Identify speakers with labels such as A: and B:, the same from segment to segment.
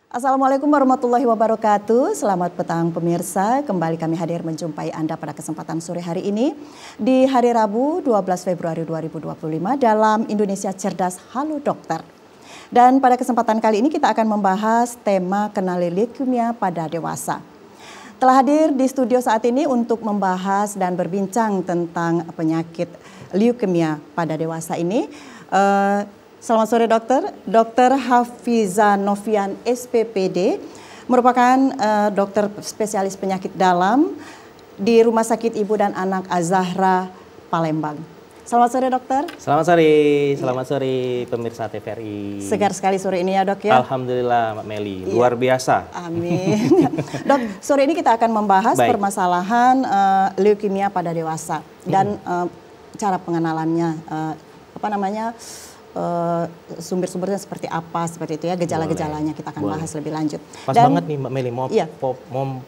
A: Assalamualaikum warahmatullahi wabarakatuh. Selamat petang pemirsa. Kembali kami hadir menjumpai Anda pada kesempatan sore hari ini di hari Rabu 12 Februari 2025 dalam Indonesia Cerdas Halo Dokter. Dan pada kesempatan kali ini kita akan membahas tema kenali leukemia pada dewasa. Telah hadir di studio saat ini untuk membahas dan berbincang tentang penyakit leukemia pada dewasa ini. Selamat sore dokter, Dr. Hafiza Novian SPPD, merupakan dokter spesialis penyakit dalam di Rumah Sakit Ibu dan Anak Az-Zahra, Palembang. Selamat sore dokter.
B: Selamat sore pemirsa TVRI.
A: Segar sekali sore ini ya dok ya.
B: Alhamdulillah Mbak Meli, luar biasa.
A: Amin. Dok, sore ini kita akan membahas permasalahan leukemia pada dewasa dan cara pengenalannya, sumber-sumbernya seperti apa, seperti itu ya, gejala-gejalanya kita akan bahas lebih lanjut.
B: Pas banget nih Mbak Meli, mohon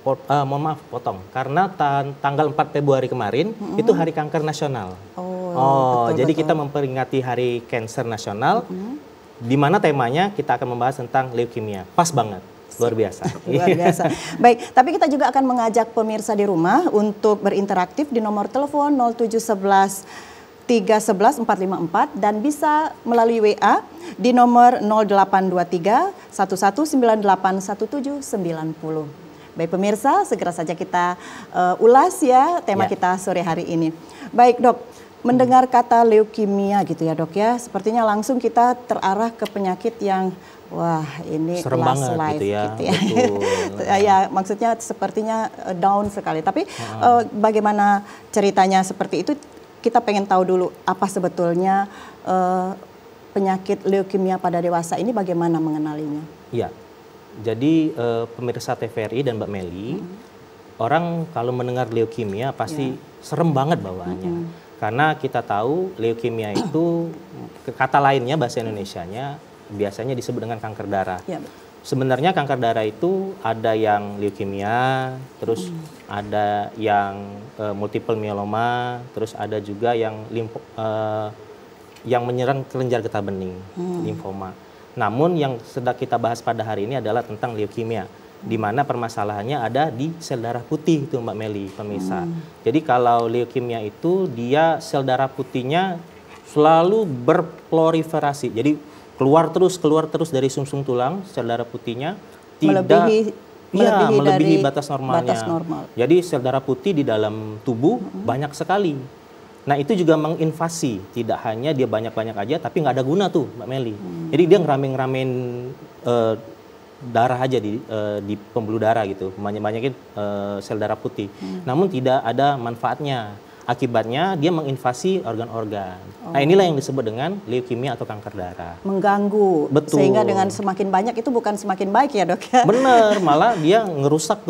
B: maaf potong, karena tanggal 4 Februari kemarin itu Hari Kanker Nasional. Betul, jadi kita memperingati Hari Kanker Nasional, di mana temanya kita akan membahas tentang leukemia. Pas banget. Luar biasa.
A: Luar biasa. Baik, tapi kita juga akan mengajak pemirsa di rumah untuk berinteraktif di nomor telepon 0711 311 454 dan bisa melalui WA di nomor 0823 1198 1790. Baik pemirsa, segera saja kita ulas ya tema kita sore hari ini. Baik dok, mendengar kata leukemia gitu ya dok ya, sepertinya langsung kita terarah ke penyakit yang wah ini
B: serem banget
A: life,
B: gitu ya.
A: Betul. Ya maksudnya sepertinya down sekali. Tapi bagaimana ceritanya seperti itu? Kita pengen tahu dulu apa sebetulnya penyakit leukemia pada dewasa ini, bagaimana mengenalinya?
B: Iya, jadi pemirsa TVRI dan Mbak Meli, orang kalau mendengar leukemia pasti serem banget bawaannya. Karena kita tahu leukemia itu, kata lainnya bahasa Indonesianya biasanya disebut dengan kanker darah. Ya. Sebenarnya kanker darah itu ada yang leukemia, terus ada yang multiple myeloma, terus ada juga yang menyerang kelenjar getah bening, limfoma. Namun yang sedang kita bahas pada hari ini adalah tentang leukemia, di mana permasalahannya ada di sel darah putih itu Mbak Meli, pemirsa. Jadi kalau leukemia itu dia sel darah putihnya selalu berproliferasi. Jadi keluar terus dari sumsum tulang, sel darah putihnya melebihi batas normalnya. Jadi sel darah putih di dalam tubuh banyak sekali. Nah itu juga menginvasi, tidak hanya dia banyak-banyak aja, tapi nggak ada guna tuh Mbak Meli. Jadi dia ngeramein darah aja di pembuluh darah gitu, banyakin sel darah putih. Namun tidak ada manfaatnya. Akibatnya dia menginvasi organ-organ. Nah inilah yang disebut dengan leukemia atau kanker darah.
A: Mengganggu. Betul. Sehingga dengan semakin banyak itu bukan semakin baik ya dok ya.
B: Bener, malah dia ngerusak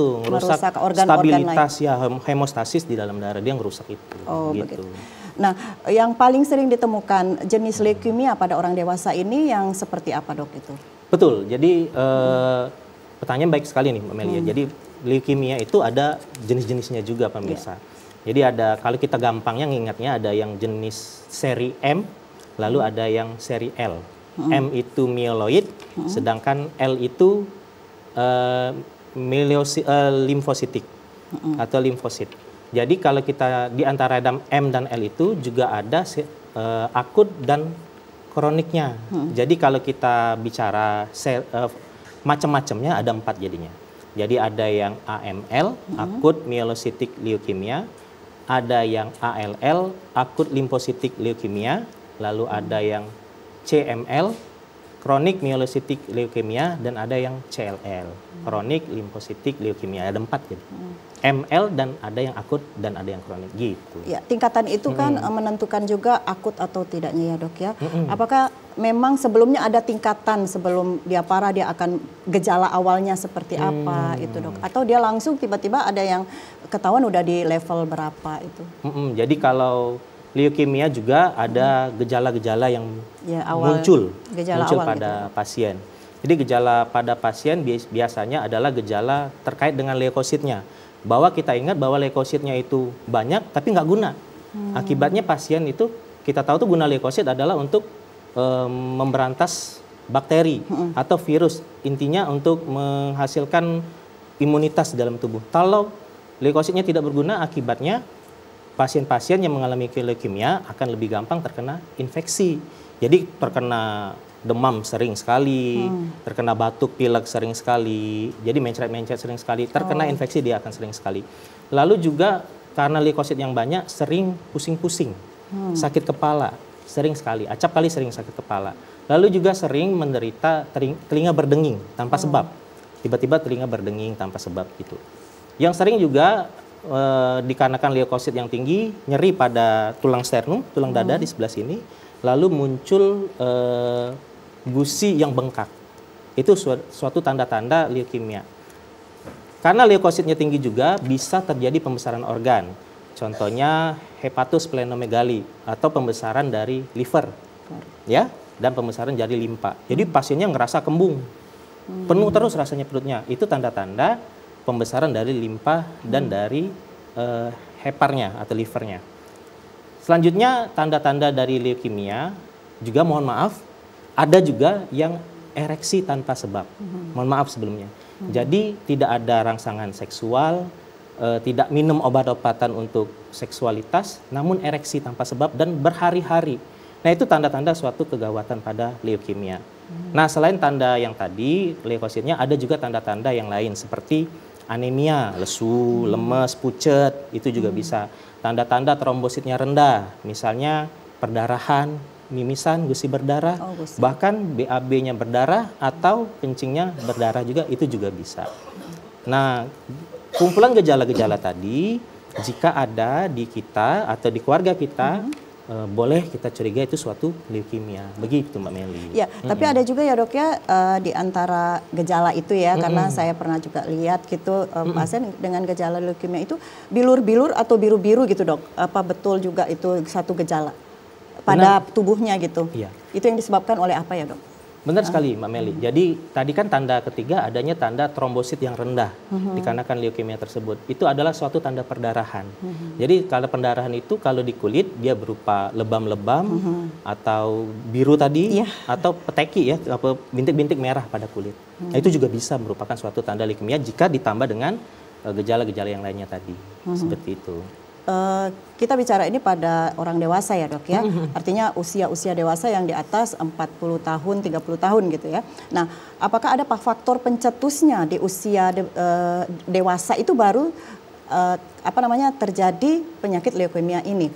A: organ
B: stabilitas ya, hemostasis di dalam darah, dia ngerusak itu. Gitu.
A: Begitu. Nah yang paling sering ditemukan jenis leukemia pada orang dewasa ini yang seperti apa dok itu?
B: Betul, jadi pertanyaan baik sekali nih Mbak Melia. Jadi leukemia itu ada jenis-jenisnya juga pemirsa. Jadi ada, kalau kita gampangnya ngingatnya ada yang jenis seri M, lalu ada yang seri L. M itu myeloid, sedangkan L itu limfositik atau limfosit. Jadi kalau kita di antara M dan L itu juga ada akut dan kroniknya. Jadi kalau kita bicara macam-macamnya ada 4 jadinya. Jadi ada yang AML, akut myelocytic leukemia, ada yang ALL, akut limfositik leukemia, lalu ada yang CML, chronic myelocytic leukemia, dan ada yang CLL, chronic lymphocytic leukemia. Ada 4 gitu. ML dan ada yang akut dan ada yang kronik gitu.
A: Ya, tingkatan itu kan menentukan juga akut atau tidaknya ya dok ya. Apakah memang sebelumnya ada tingkatan sebelum dia parah, dia akan gejala awalnya seperti apa itu dok? Atau dia langsung tiba-tiba ada yang ketahuan udah di level berapa itu?
B: Jadi kalau leukemia juga ada gejala-gejala yang muncul pada pasien. Jadi gejala pada pasien biasanya adalah gejala terkait dengan leukositnya. Bahwa kita ingat bahwa leukositnya itu banyak tapi nggak guna. Akibatnya pasien itu, kita tahu tuh guna leukosit adalah untuk memberantas bakteri atau virus. Intinya untuk menghasilkan imunitas dalam tubuh. Kalau leukositnya tidak berguna, akibatnya pasien-pasien yang mengalami leukemia akan lebih gampang terkena infeksi. Jadi terkena demam sering sekali, terkena batuk pilek sering sekali, jadi mencret-mencret sering sekali, terkena infeksi dia akan sering sekali. Lalu juga karena leukosit yang banyak sering pusing-pusing, sakit kepala sering sekali, acap kali sering sakit kepala. Lalu juga sering menderita telinga berdenging tanpa sebab, tiba-tiba telinga berdenging tanpa sebab gitu. Yang sering juga dikarenakan leukosit yang tinggi, nyeri pada tulang sternum, tulang dada di sebelah sini, lalu muncul gusi yang bengkak. Itu suatu tanda-tanda leukemia. Karena leukositnya tinggi juga bisa terjadi pembesaran organ. Contohnya hepatosplenomegali atau pembesaran dari liver, ya, dan pembesaran dari limpa. Jadi pasiennya ngerasa kembung, penuh terus rasanya perutnya. Itu tanda-tanda pembesaran dari limpa dan dari heparnya atau livernya. Selanjutnya tanda-tanda dari leukemia juga, mohon maaf, ada juga yang ereksi tanpa sebab. Mohon maaf sebelumnya. Jadi tidak ada rangsangan seksual, tidak minum obat-obatan untuk seksualitas, namun ereksi tanpa sebab dan berhari-hari. Nah, itu tanda-tanda suatu kegawatan pada leukemia. Nah, selain tanda yang tadi, leukositnya ada juga tanda-tanda yang lain seperti anemia, lesu, lemes, pucet, itu juga bisa. Tanda-tanda trombositnya rendah, misalnya perdarahan, mimisan, gusi berdarah, bahkan BAB-nya berdarah atau kencingnya berdarah juga, itu juga bisa. Nah, kumpulan gejala-gejala tadi, jika ada di kita atau di keluarga kita, boleh kita curiga itu suatu leukemia. Begitu Mbak Meli.
A: Ya, tapi ada juga ya dok ya, di antara gejala itu ya, karena saya pernah juga lihat gitu, pasien dengan gejala leukemia itu bilur-bilur atau biru-biru gitu dok. Apa betul juga itu satu gejala pada tubuhnya gitu?
B: Iya.
A: Itu yang disebabkan oleh apa ya dok?
B: Benar sekali Mbak Meli. Jadi tadi kan tanda ketiga adanya tanda trombosit yang rendah dikarenakan leukemia tersebut. Itu adalah suatu tanda perdarahan. Jadi kalau pendarahan itu kalau di kulit dia berupa lebam-lebam atau biru tadi atau peteki ya, bintik-bintik merah pada kulit. Nah, itu juga bisa merupakan suatu tanda leukemia jika ditambah dengan gejala-gejala yang lainnya tadi. Seperti itu.
A: Kita bicara ini pada orang dewasa ya dok ya, artinya usia-usia dewasa yang di atas 40 tahun, 30 tahun gitu ya. Nah, apakah ada faktor pencetusnya di usia dewasa itu baru terjadi penyakit leukemia ini?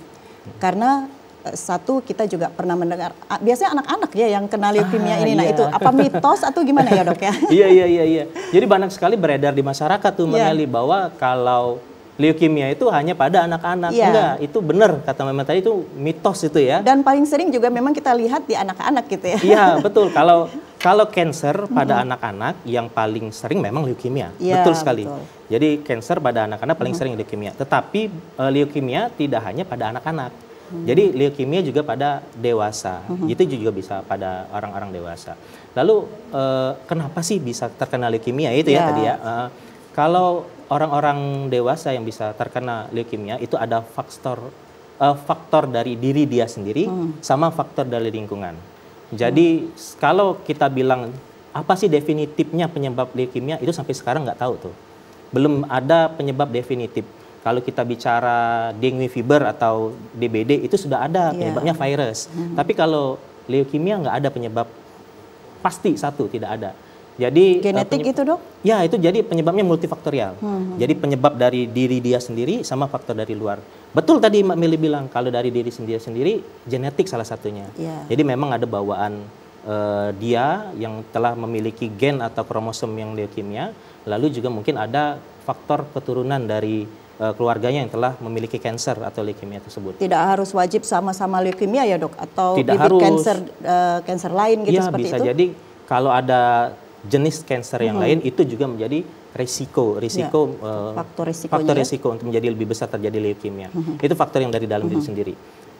A: Karena satu, kita juga pernah mendengar, biasanya anak-anak ya yang kena leukemia ini. Nah, itu apa mitos atau gimana ya dok ya?
B: Iya. Jadi banyak sekali beredar di masyarakat tuh Mbak Meli bahwa kalau leukemia itu hanya pada anak-anak. Enggak, itu benar kata Mama tadi, itu mitos itu ya.
A: Dan paling sering juga memang kita lihat di anak-anak gitu ya.
B: Iya, betul. Kalau cancer pada anak-anak yang paling sering memang leukemia. Betul sekali. Betul. Jadi cancer pada anak-anak paling sering leukemia. Tetapi leukemia tidak hanya pada anak-anak. Jadi leukemia juga pada dewasa. Itu juga bisa pada orang-orang dewasa. Lalu kenapa sih bisa terkena leukemia itu ya tadi ya? Kalau orang-orang dewasa yang bisa terkena leukemia itu ada faktor dari diri dia sendiri sama faktor dari lingkungan. Jadi kalau kita bilang apa sih definitifnya penyebab leukemia, itu sampai sekarang nggak tahu tuh. Belum ada penyebab definitif. Kalau kita bicara dengue fever atau DBD itu sudah ada penyebabnya virus. Tapi kalau leukemia nggak ada penyebab pasti satu, tidak ada. Jadi
A: genetik itu dok?
B: Ya, itu jadi penyebabnya multifaktorial. Jadi penyebab dari diri dia sendiri sama faktor dari luar. Betul tadi Mbak Meli bilang kalau dari diri sendiri genetik salah satunya. Jadi memang ada bawaan dia yang telah memiliki gen atau kromosom yang leukemia. Lalu juga mungkin ada faktor keturunan dari keluarganya yang telah memiliki kanker atau leukemia tersebut. Tidak
A: harus wajib sama-sama leukemia ya dok? Atau bibit kanker lain gitu seperti
B: bisa
A: itu?
B: Jadi kalau ada jenis kanker yang lain itu juga menjadi faktor risiko untuk menjadi lebih besar terjadi leukemia. Itu faktor yang dari dalam diri sendiri.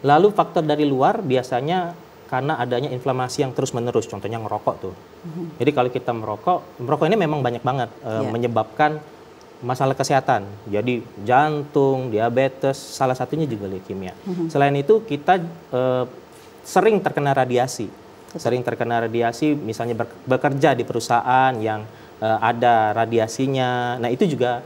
B: Lalu faktor dari luar biasanya karena adanya inflamasi yang terus-menerus, contohnya ngerokok tuh. Jadi kalau kita merokok ini memang banyak banget menyebabkan masalah kesehatan. Jadi jantung, diabetes, salah satunya juga leukemia. Selain itu kita sering terkena radiasi. sering terkena radiasi, misalnya bekerja di perusahaan yang ada radiasinya. Nah, itu juga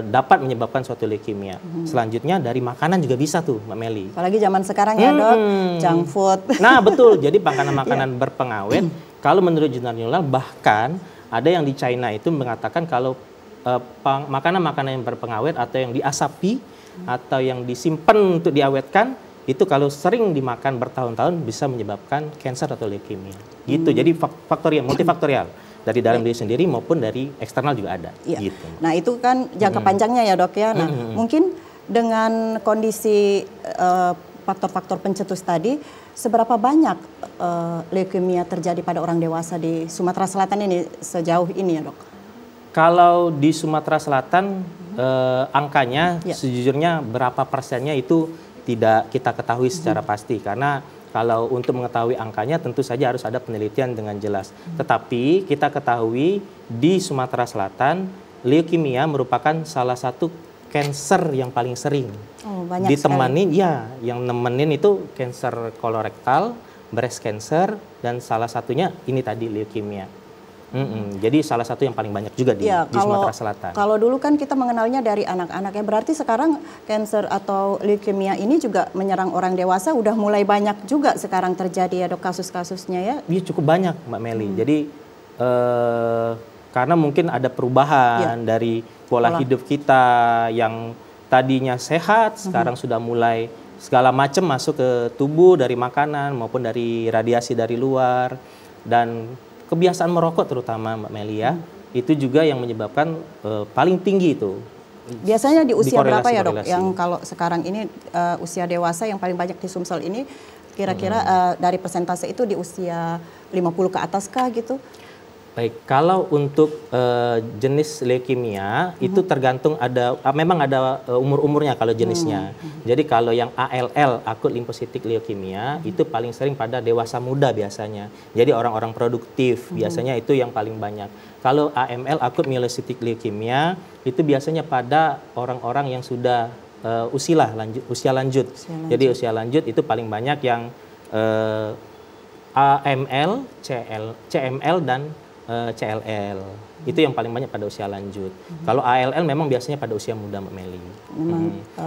B: dapat menyebabkan suatu leukemia. Selanjutnya dari makanan juga bisa tuh, Mbak Meli.
A: Apalagi zaman sekarang ya dok, junk food.
B: Nah betul, jadi makanan-makanan berpengawet, kalau menurut jurnal jurnal bahkan ada yang di China itu mengatakan kalau makanan-makanan yang berpengawet atau yang diasapi atau yang disimpan untuk diawetkan, itu kalau sering dimakan bertahun-tahun bisa menyebabkan kanker atau leukemia. Gitu, jadi faktorial, multifaktorial. Dari dalam diri sendiri maupun dari eksternal juga ada.
A: Iya.
B: Gitu.
A: Nah itu kan jangka panjangnya ya dok ya. Nah mungkin dengan kondisi faktor-faktor pencetus tadi, seberapa banyak leukemia terjadi pada orang dewasa di Sumatera Selatan ini sejauh ini ya dok?
B: Kalau di Sumatera Selatan angkanya sejujurnya berapa persennya itu tidak kita ketahui secara pasti, karena kalau untuk mengetahui angkanya tentu saja harus ada penelitian dengan jelas. Tetapi kita ketahui di Sumatera Selatan leukemia merupakan salah satu kanker yang paling sering.
A: Oh, banyak
B: ditemani
A: sekali.
B: Ya, yang nemenin itu kanker kolorektal, breast cancer, dan salah satunya ini tadi leukemia. Jadi salah satu yang paling banyak juga di Sumatera Selatan.
A: Kalau dulu kan kita mengenalnya dari anak-anak ya, berarti sekarang kanker atau leukemia ini juga menyerang orang dewasa, udah mulai banyak juga sekarang terjadi ya dok kasus-kasusnya ya?
B: Iya cukup banyak Mbak Meli. Jadi karena mungkin ada perubahan dari pola hidup kita yang tadinya sehat, sekarang sudah mulai segala macam masuk ke tubuh dari makanan maupun dari radiasi dari luar, dan kebiasaan merokok terutama Mbak Melia, itu juga yang menyebabkan paling tinggi itu.
A: Biasanya di usia berapa ya dok? Yang kalau sekarang ini usia dewasa yang paling banyak di Sumsel ini, kira-kira dari persentase itu di usia 50 ke atas kah gitu?
B: Baik, kalau untuk jenis leukemia itu tergantung memang ada umur-umurnya kalau jenisnya. Jadi kalau yang ALL, akut limfositik leukemia, itu paling sering pada dewasa muda biasanya. Jadi orang-orang produktif biasanya itu yang paling banyak. Kalau AML, akut myelositik leukemia, itu biasanya pada orang-orang yang sudah usia lanjut. Jadi usia lanjut itu paling banyak yang AML, CML dan CLL. Itu yang paling banyak pada usia lanjut. Kalau ALL memang biasanya pada usia muda Mbak Meli.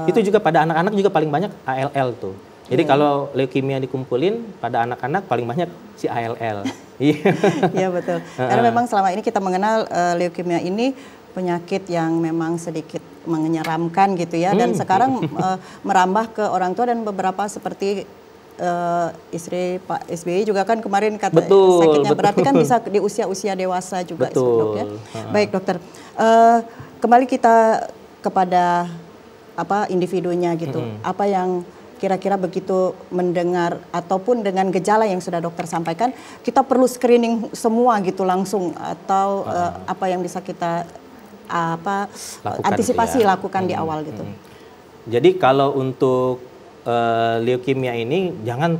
B: Itu juga pada anak-anak juga paling banyak ALL tuh. Jadi kalau leukemia dikumpulin pada anak-anak paling banyak si ALL.
A: Iya betul. Karena memang selama ini kita mengenal leukemia ini penyakit yang memang sedikit menyeramkan gitu ya. Dan sekarang merambah ke orang tua dan beberapa seperti istri Pak SBY juga kan kemarin kata sakitnya berarti kan bisa di usia-usia dewasa juga dok ya. Baik dokter, kembali kita kepada individunya gitu. Apa yang kira-kira begitu mendengar ataupun dengan gejala yang sudah dokter sampaikan, kita perlu screening semua gitu langsung atau apa yang bisa kita antisipasi lakukan di awal gitu.
B: Jadi kalau untuk leukemia ini jangan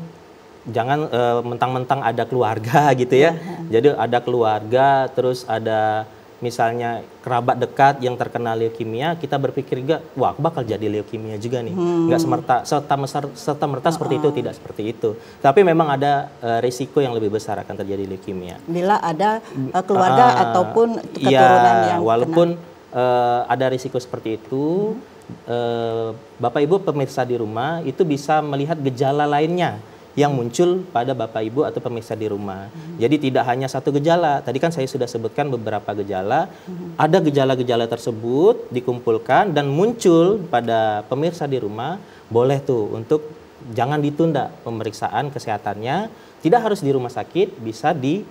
B: mentang-mentang ada keluarga gitu ya. Jadi ada keluarga, terus ada misalnya kerabat dekat yang terkena leukemia, kita berpikir juga, wah aku bakal jadi leukemia juga nih. Nggak serta-merta seperti itu, tidak seperti itu. Tapi memang ada risiko yang lebih besar akan terjadi leukemia.
A: Bila ada keluarga ataupun keturunan yang
B: walaupun ada risiko seperti itu, Bapak Ibu pemirsa di rumah itu bisa melihat gejala lainnya yang muncul pada Bapak Ibu atau pemirsa di rumah. Jadi tidak hanya satu gejala. Tadi kan saya sudah sebutkan beberapa gejala. Ada gejala-gejala tersebut dikumpulkan dan muncul pada pemirsa di rumah, boleh tuh untuk jangan ditunda pemeriksaan kesehatannya. Tidak harus di rumah sakit, bisa di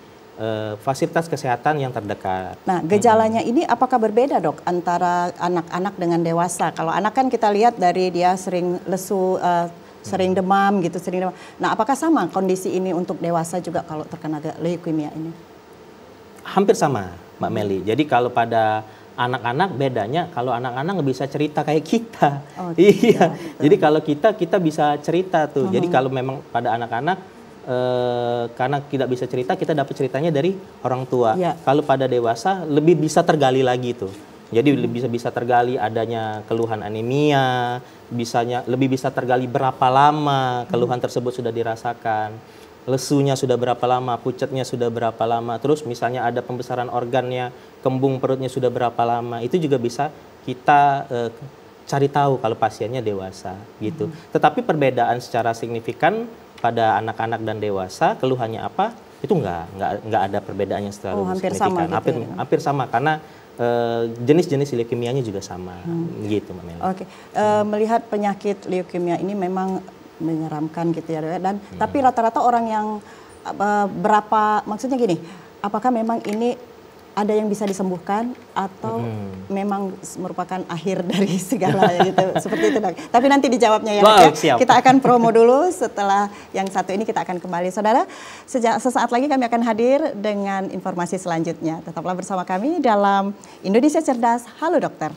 B: fasilitas kesehatan yang terdekat.
A: Nah, gejalanya ini apakah berbeda dok antara anak-anak dengan dewasa? Kalau anak kan kita lihat dari dia sering lesu, sering demam gitu, sering demam. Nah, apakah sama kondisi ini untuk dewasa juga kalau terkena leukemia ini?
B: Hampir sama, Mbak Meli. Jadi kalau pada anak-anak bedanya, kalau anak-anak nggak bisa cerita kayak kita. Iya. Jadi kalau kita bisa cerita tuh. Jadi kalau memang pada anak-anak karena tidak bisa cerita, kita dapat ceritanya dari orang tua. Kalau pada dewasa lebih bisa tergali lagi tuh. Jadi bisa tergali adanya keluhan anemia, lebih bisa tergali berapa lama keluhan tersebut sudah dirasakan. lesunya sudah berapa lama, pucatnya sudah berapa lama, terus misalnya ada pembesaran organnya, kembung perutnya sudah berapa lama, itu juga bisa kita cari tahu kalau pasiennya dewasa gitu. Tetapi perbedaan secara signifikan pada anak-anak dan dewasa, keluhannya apa? Itu nggak ada perbedaan yang terlalu
A: hampir
B: signifikan.
A: sama gitu
B: Hampir sama karena jenis-jenis leukemianya juga sama gitu, Mbak Meli.
A: Oke. Melihat penyakit leukemia ini memang menyeramkan gitu ya, dan tapi rata-rata orang yang maksudnya gini, apakah memang ini ada yang bisa disembuhkan atau memang merupakan akhir dari segalanya gitu, seperti itu, Dok. Tapi nanti dijawabnya ya, Dok.
B: Siap.
A: Kita akan promo dulu, setelah yang satu ini kita akan kembali. Saudara, sesaat lagi kami akan hadir dengan informasi selanjutnya. Tetaplah bersama kami dalam Indonesia Cerdas. Halo Dokter.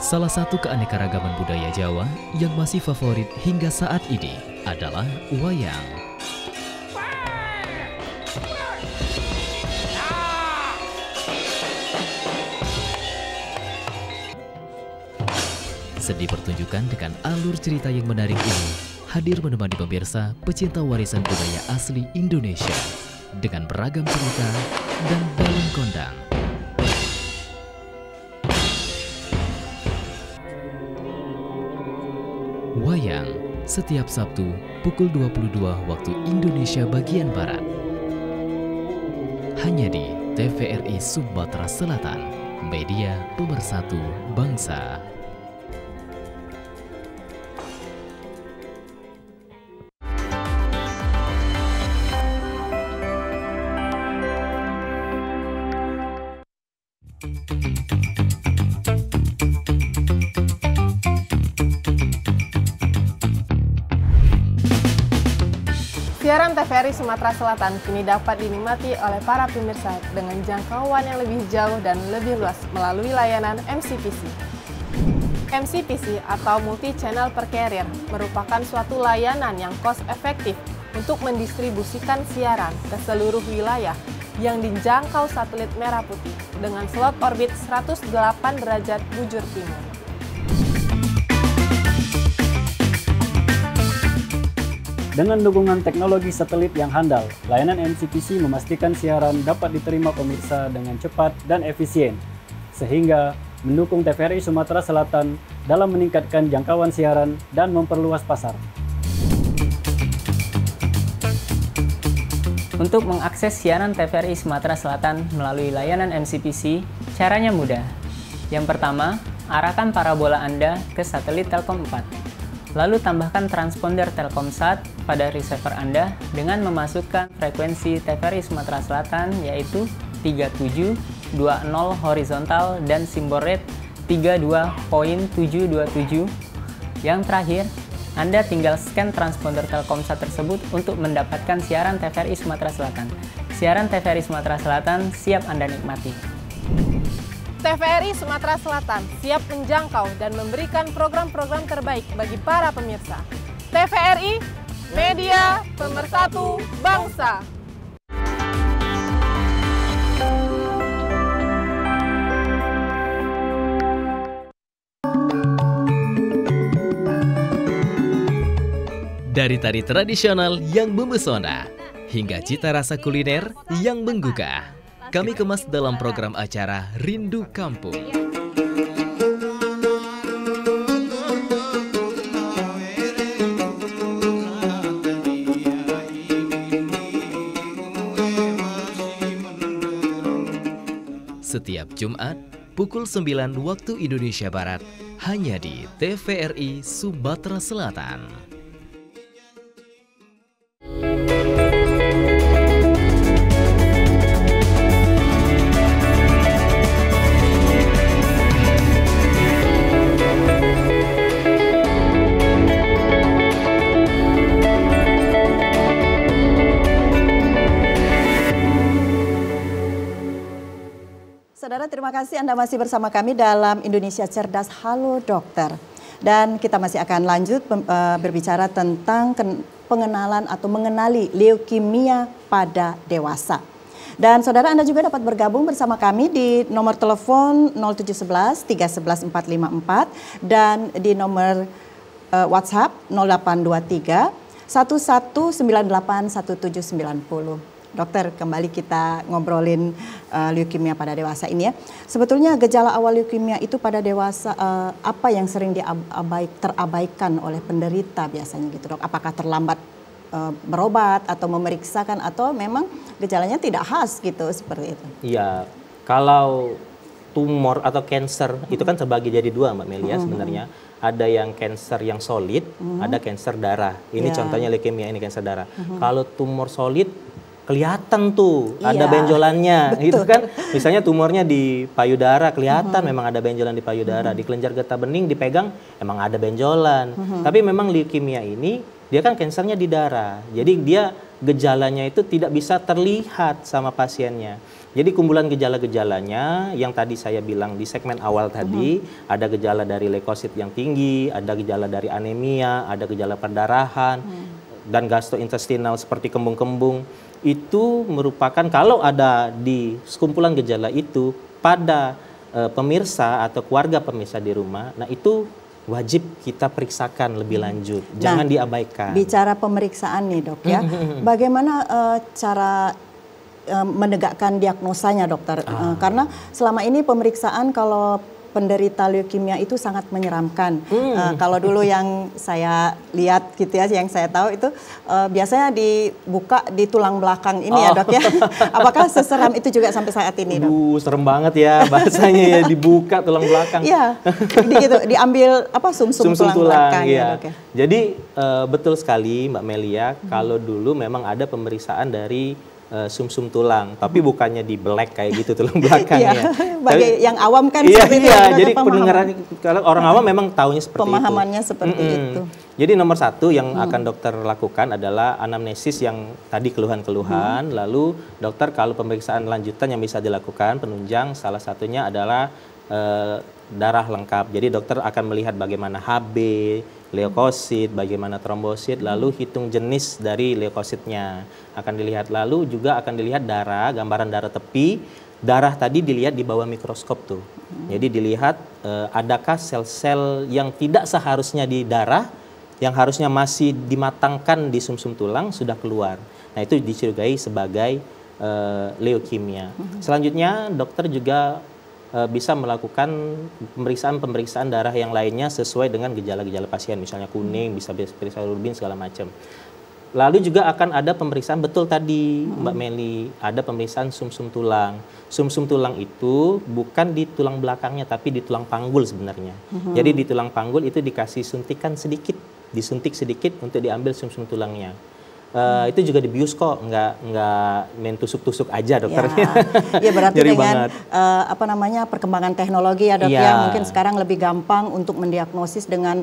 C: Salah satu keanekaragaman budaya Jawa yang masih favorit hingga saat ini adalah wayang. Seni pertunjukan dengan alur cerita yang menarik ini hadir menemani pemirsa pecinta warisan budaya asli Indonesia dengan beragam cerita dan daun kondang. Wayang setiap Sabtu pukul 22 waktu Indonesia bagian Barat. Hanya di TVRI Sumatera Selatan, media pemersatu bangsa.
D: Siaran TVRI Sumatera Selatan kini dapat dinikmati oleh para pemirsa dengan jangkauan yang lebih jauh dan lebih luas melalui layanan MCPC. MCPC atau Multi Channel Per Carrier merupakan suatu layanan yang cost efektif untuk mendistribusikan siaran ke seluruh wilayah yang dijangkau satelit merah putih dengan slot orbit 108 derajat bujur timur.
E: Dengan dukungan teknologi satelit yang handal, layanan MCPC memastikan siaran dapat diterima pemirsa dengan cepat dan efisien, sehingga mendukung TVRI Sumatera Selatan dalam meningkatkan jangkauan siaran dan memperluas pasar.
F: Untuk mengakses siaran TVRI Sumatera Selatan melalui layanan MCPC, caranya mudah. Yang pertama, arahkan parabola Anda ke satelit Telkom 4. Lalu tambahkan transponder Telkomsat pada receiver Anda dengan memasukkan frekuensi TVRI Sumatera Selatan yaitu 3720 horizontal dan simbol rate 32.727. Yang terakhir, Anda tinggal scan transponder Telkomsat tersebut untuk mendapatkan siaran TVRI Sumatera Selatan. Siaran TVRI Sumatera Selatan siap Anda nikmati.
D: TVRI Sumatera Selatan siap menjangkau dan memberikan program-program terbaik bagi para pemirsa. TVRI, media pemersatu bangsa.
C: Dari tari tradisional yang memesona hingga cita rasa kuliner yang menggugah, kami kemas dalam program acara Rindu Kampung. Setiap Jumat, pukul 9 waktu Indonesia Barat, hanya di TVRI Sumatera Selatan.
A: Saudara, terima kasih Anda masih bersama kami dalam Indonesia Cerdas. Halo Dokter. Dan kita masih akan lanjut berbicara tentang pengenalan atau mengenali leukemia pada dewasa. Dan saudara, Anda juga dapat bergabung bersama kami di nomor telepon 0711 311 454 dan di nomor WhatsApp 0823 1198 1790. Dokter, kembali kita ngobrolin leukemia pada dewasa ini ya. Sebetulnya gejala awal leukemia itu pada dewasa apa yang sering terabaikan oleh penderita biasanya gitu, Dok? Apakah terlambat berobat atau memeriksakan atau memang gejalanya tidak khas gitu seperti itu? Iya,
B: kalau tumor atau cancer itu kan terbagi jadi dua, Mbak Melia sebenarnya. Ada yang cancer yang solid, ada cancer darah. Ini contohnya leukemia, ini cancer darah. Kalau tumor solid kelihatan tuh ada benjolannya, gitu kan? Misalnya tumornya di payudara kelihatan memang ada benjolan di payudara, di kelenjar getah bening dipegang emang ada benjolan. Tapi memang leukemia ini dia kan kansernya di darah, jadi dia gejalanya itu tidak bisa terlihat sama pasiennya. Jadi kumpulan gejala-gejalanya yang tadi saya bilang di segmen awal tadi, ada gejala dari leukosit yang tinggi, ada gejala dari anemia, ada gejala perdarahan, dan gastrointestinal seperti kembung-kembung. Itu merupakan kalau ada di sekumpulan gejala itu pada pemirsa atau keluarga pemirsa di rumah, nah itu wajib kita periksakan lebih lanjut, jangan diabaikan.
A: Bicara pemeriksaan nih Dok ya, bagaimana cara menegakkan diagnosanya dokter? Karena selama ini pemeriksaan kalau penderita leukemia itu sangat menyeramkan. Kalau dulu yang saya lihat gitu ya, yang saya tahu itu biasanya dibuka di tulang belakang ini ya Dok ya. Apakah seseram itu juga sampai saat ini Dok?
B: Serem banget ya bahasanya ya, dibuka tulang belakang.
A: Iya, gitu, diambil apa sumsum tulang belakang ya Dok ya.
B: Jadi betul sekali Mbak Melia, kalau dulu memang ada pemeriksaan dari sumsum tulang, tapi bukannya di black kayak gitu tulang belakangnya.
A: Bagi yang awam kan
B: seperti itu. Iya, jadi pendengaran kalau orang awam memang taunya seperti
A: pemahamannya seperti itu.
B: Jadi nomor satu yang akan dokter lakukan adalah anamnesis yang tadi keluhan-keluhan. Lalu dokter kalau pemeriksaan lanjutan yang bisa dilakukan penunjang salah satunya adalah darah lengkap. Jadi dokter akan melihat bagaimana HB, leukosit, bagaimana trombosit, lalu hitung jenis dari leukositnya akan dilihat. Lalu juga akan dilihat darah, gambaran darah tepi. Darah tadi dilihat di bawah mikroskop tuh. Jadi dilihat adakah sel-sel yang tidak seharusnya di darah, yang harusnya masih dimatangkan di sumsum tulang sudah keluar. Nah itu dicurigai sebagai leukemia. Selanjutnya dokter juga bisa melakukan pemeriksaan darah yang lainnya sesuai dengan gejala-gejala pasien, misalnya kuning, bisa periksa bilirubin segala macam. Lalu juga akan ada pemeriksaan betul tadi Mbak Meli, ada pemeriksaan sumsum tulang. Sumsum tulang itu bukan di tulang belakangnya tapi di tulang panggul sebenarnya. Jadi di tulang panggul itu dikasih suntikan sedikit, disuntik sedikit untuk diambil sumsum tulangnya. Itu juga dibius kok, nggak main tusuk-tusuk aja dokternya.
A: Ya berarti dengan apa namanya perkembangan teknologi ya dok ya, mungkin sekarang lebih gampang untuk mendiagnosis dengan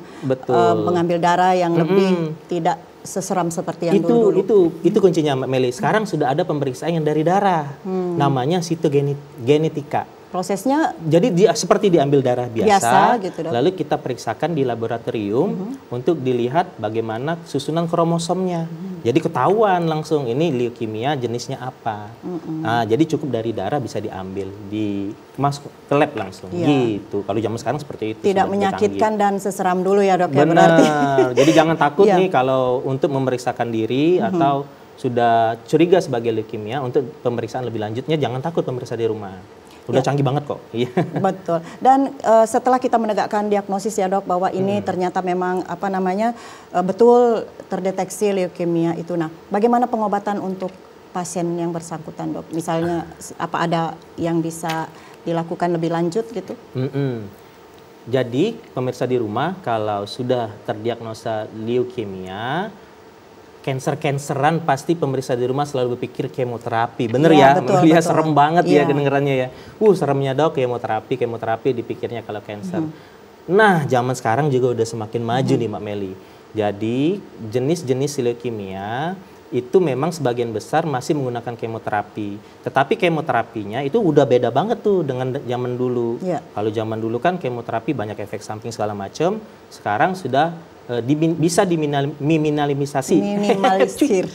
A: mengambil darah yang lebih tidak seseram seperti yang dulu.
B: Itu kuncinya Mbak Meli. Sekarang sudah ada pemeriksaan yang dari darah, namanya sitogenetika.
A: Prosesnya
B: jadi seperti diambil darah biasa
A: gitu, Dok.
B: Lalu kita periksakan di laboratorium untuk dilihat bagaimana susunan kromosomnya. Jadi ketahuan langsung ini leukemia jenisnya apa. Nah, jadi cukup dari darah bisa diambil, masuk ke lab langsung gitu. Kalau zaman sekarang seperti itu.
A: Tidak menyakitkan dan seseram dulu ya Dok ya
B: berarti. Jadi jangan takut nih kalau untuk memeriksakan diri atau sudah curiga sebagai leukemia, untuk pemeriksaan lebih lanjutnya jangan takut pemeriksa di rumah. Udah canggih banget kok.
A: Betul. Dan setelah kita menegakkan diagnosis ya dok bahwa ini ternyata memang apa namanya betul terdeteksi leukemia itu. Nah, bagaimana pengobatan untuk pasien yang bersangkutan dok? Misalnya apa ada yang bisa dilakukan lebih lanjut gitu?
B: Jadi pemirsa di rumah kalau sudah terdiagnosa leukemia, cancer-canceran pasti pemirsa di rumah selalu berpikir kemoterapi. Bener ya? Betul, betul. Serem banget ya kedengerannya ya. Seremnya dok kemoterapi dipikirnya kalau cancer. Nah, zaman sekarang juga udah semakin maju nih Mbak Meli. Jadi jenis-jenis leukemia itu memang sebagian besar masih menggunakan kemoterapi. Tetapi kemoterapinya itu udah beda banget tuh dengan zaman dulu. Kalau zaman dulu kan kemoterapi banyak efek samping segala macam, sekarang sudah bisa diminimalisasi.
A: Minimalisir.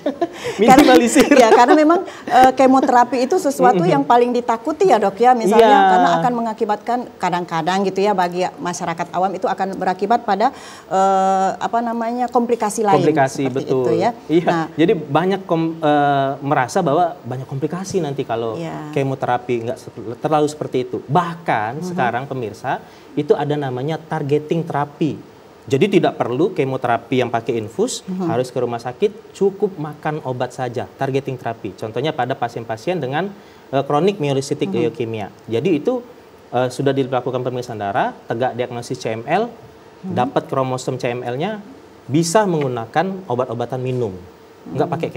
B: Minimalisir.
A: Karena memang kemoterapi itu sesuatu yang paling ditakuti ya dok ya, misalnya karena akan mengakibatkan kadang-kadang gitu ya bagi masyarakat awam itu akan berakibat pada komplikasi lain.
B: Komplikasi betul.
A: Itu, ya.
B: Iya.
A: Nah,
B: jadi banyak merasa bahwa banyak komplikasi nanti kalau kemoterapi nggak terlalu seperti itu. Bahkan sekarang pemirsa itu ada namanya targeting terapi. Jadi tidak perlu kemoterapi yang pakai infus, harus ke rumah sakit, cukup makan obat saja, targeting terapi. Contohnya pada pasien-pasien dengan kronik myelositik leukemia. Jadi itu sudah dilakukan pemeriksaan darah, tegak diagnosis CML, dapat kromosom CML-nya, bisa menggunakan obat-obatan minum. Nggak pakai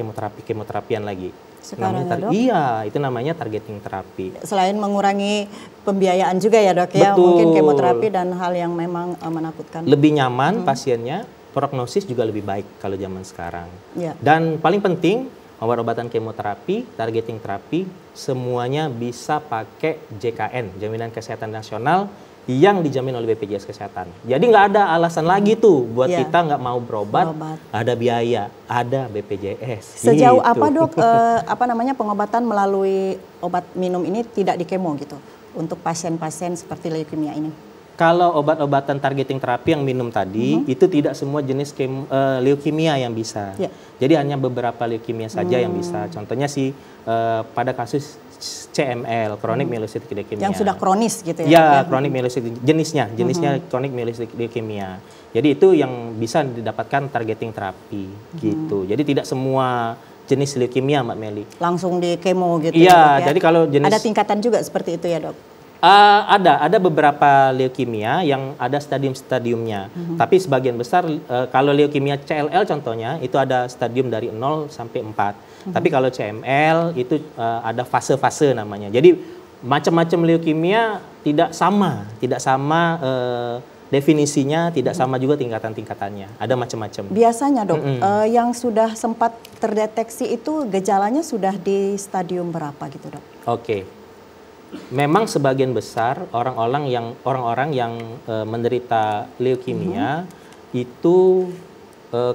B: kemoterapian lagi.
A: Sekarang
B: namanya
A: ya, dok?
B: Iya, itu namanya targeting terapi.
A: Selain mengurangi pembiayaan juga ya dok ya,
B: Betul.
A: mungkin kemoterapi dan hal yang memang menakutkan.
B: Lebih nyaman pasiennya, prognosis juga lebih baik kalau zaman sekarang.
A: Ya.
B: Dan paling penting, obat-obatan kemoterapi, targeting terapi, semuanya bisa pakai JKN, Jaminan Kesehatan Nasional, yang dijamin oleh BPJS Kesehatan. Jadi nggak ada alasan lagi tuh buat kita nggak mau berobat, ada biaya, ada BPJS.
A: Sejauh
B: gitu.
A: apa dok, pengobatan melalui obat minum ini tidak dikemo gitu untuk pasien-pasien seperti leukemia ini?
B: Kalau obat-obatan targeting terapi yang minum tadi, itu tidak semua jenis leukemia yang bisa. Jadi hanya beberapa leukemia saja yang bisa. Contohnya pada kasus CML, kronik myelositic leukemia.
A: Yang sudah kronis gitu ya?
B: Ya, kronik myelositic jenisnya kronik myelositic leukemia. Jadi itu yang bisa didapatkan targeting terapi gitu. Jadi tidak semua jenis leukemia, Mbak Meli.
A: Langsung di kemo gitu
B: ya,
A: dok, ya?
B: Jadi kalau jenis
A: ada tingkatan juga seperti itu ya dok?
B: Ada beberapa leukemia yang ada stadium-stadiumnya. Tapi sebagian besar kalau leukemia CLL contohnya itu ada stadium dari 0 sampai 4. Tapi kalau CML itu ada fase-fase namanya. Jadi macam-macam leukemia tidak sama definisinya, tidak sama juga tingkatan-tingkatannya. Ada macam-macam.
A: Biasanya dok, yang sudah sempat terdeteksi itu gejalanya sudah di stadium berapa gitu dok?
B: Oke. Memang sebagian besar orang-orang yang menderita leukemia itu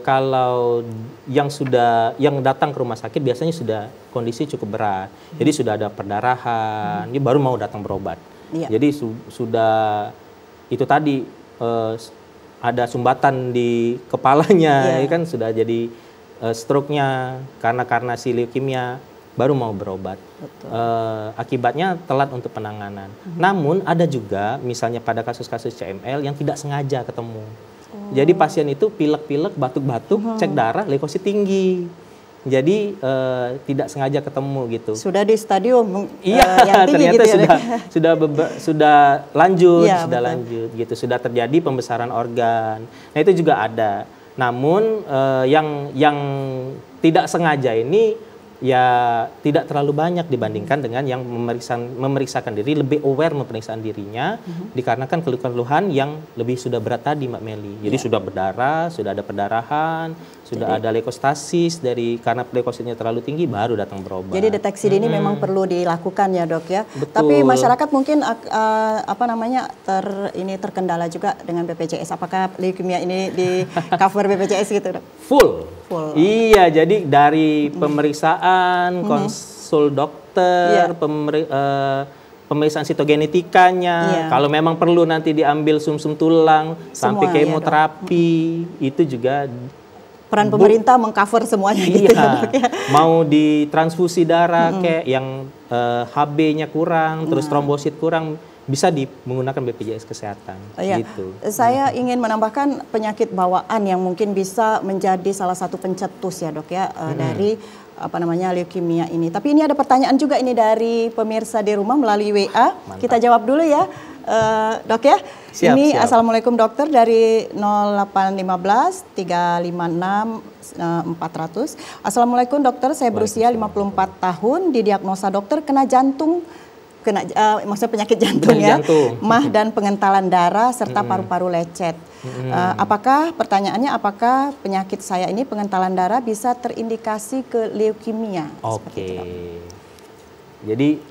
B: kalau yang datang ke rumah sakit biasanya sudah kondisi cukup berat. Jadi sudah ada perdarahan, dia baru mau datang berobat. Jadi sudah itu tadi ada sumbatan di kepalanya, kan sudah jadi stroke-nya karena si leukemia, baru mau berobat. Akibatnya telat untuk penanganan. Namun ada juga misalnya pada kasus-kasus CML yang tidak sengaja ketemu. Jadi pasien itu pilek-pilek, batuk-batuk, cek darah, leukosit tinggi. Jadi tidak sengaja ketemu gitu.
A: Sudah di stadium
B: yang tinggi ternyata
A: gitu ya,
B: sudah lanjut, lanjut gitu. Sudah terjadi pembesaran organ. Nah itu juga ada. Namun yang tidak sengaja ini ya tidak terlalu banyak dibandingkan dengan yang memeriksakan diri, lebih aware memeriksakan dirinya, dikarenakan keluhan-keluhan yang lebih sudah berat tadi Mbak Meli. Jadi sudah berdarah, sudah ada perdarahan, sudah ada leukostasis karena leukositnya terlalu tinggi baru datang berobat.
A: Jadi deteksi dini memang perlu dilakukan ya dok ya.
B: Betul.
A: Tapi masyarakat mungkin terkendala juga dengan BPJS. Apakah leukemia ini di cover BPJS gitu dok?
B: Full. Iya, jadi dari pemeriksaan, konsul dokter, pemeriksaan sitogenetikanya, kalau memang perlu nanti diambil sum-sum tulang, sampai kemoterapi, itu juga
A: peran pemerintah mengcover semuanya gitu ya, dok ya.
B: Mau ditransfusi darah kayak yang HB-nya kurang, terus trombosit kurang, bisa menggunakan BPJS Kesehatan. Gitu.
A: Saya ingin menambahkan penyakit bawaan yang mungkin bisa menjadi salah satu pencetus ya dok ya dari leukemia ini. Tapi ini ada pertanyaan juga ini dari pemirsa di rumah melalui WA. Mantap. Kita jawab dulu ya dok ya. Siap. Assalamualaikum dokter dari 0815 356 400. Assalamualaikum dokter, saya berusia 54 tahun, didiagnosa dokter kena jantung maksudnya penyakit jantung ya,
B: jantung.
A: MAH dan pengentalan darah serta paru-paru lecet. Pertanyaannya apakah penyakit saya ini pengentalan darah bisa terindikasi ke leukemia?
B: Oke. Jadi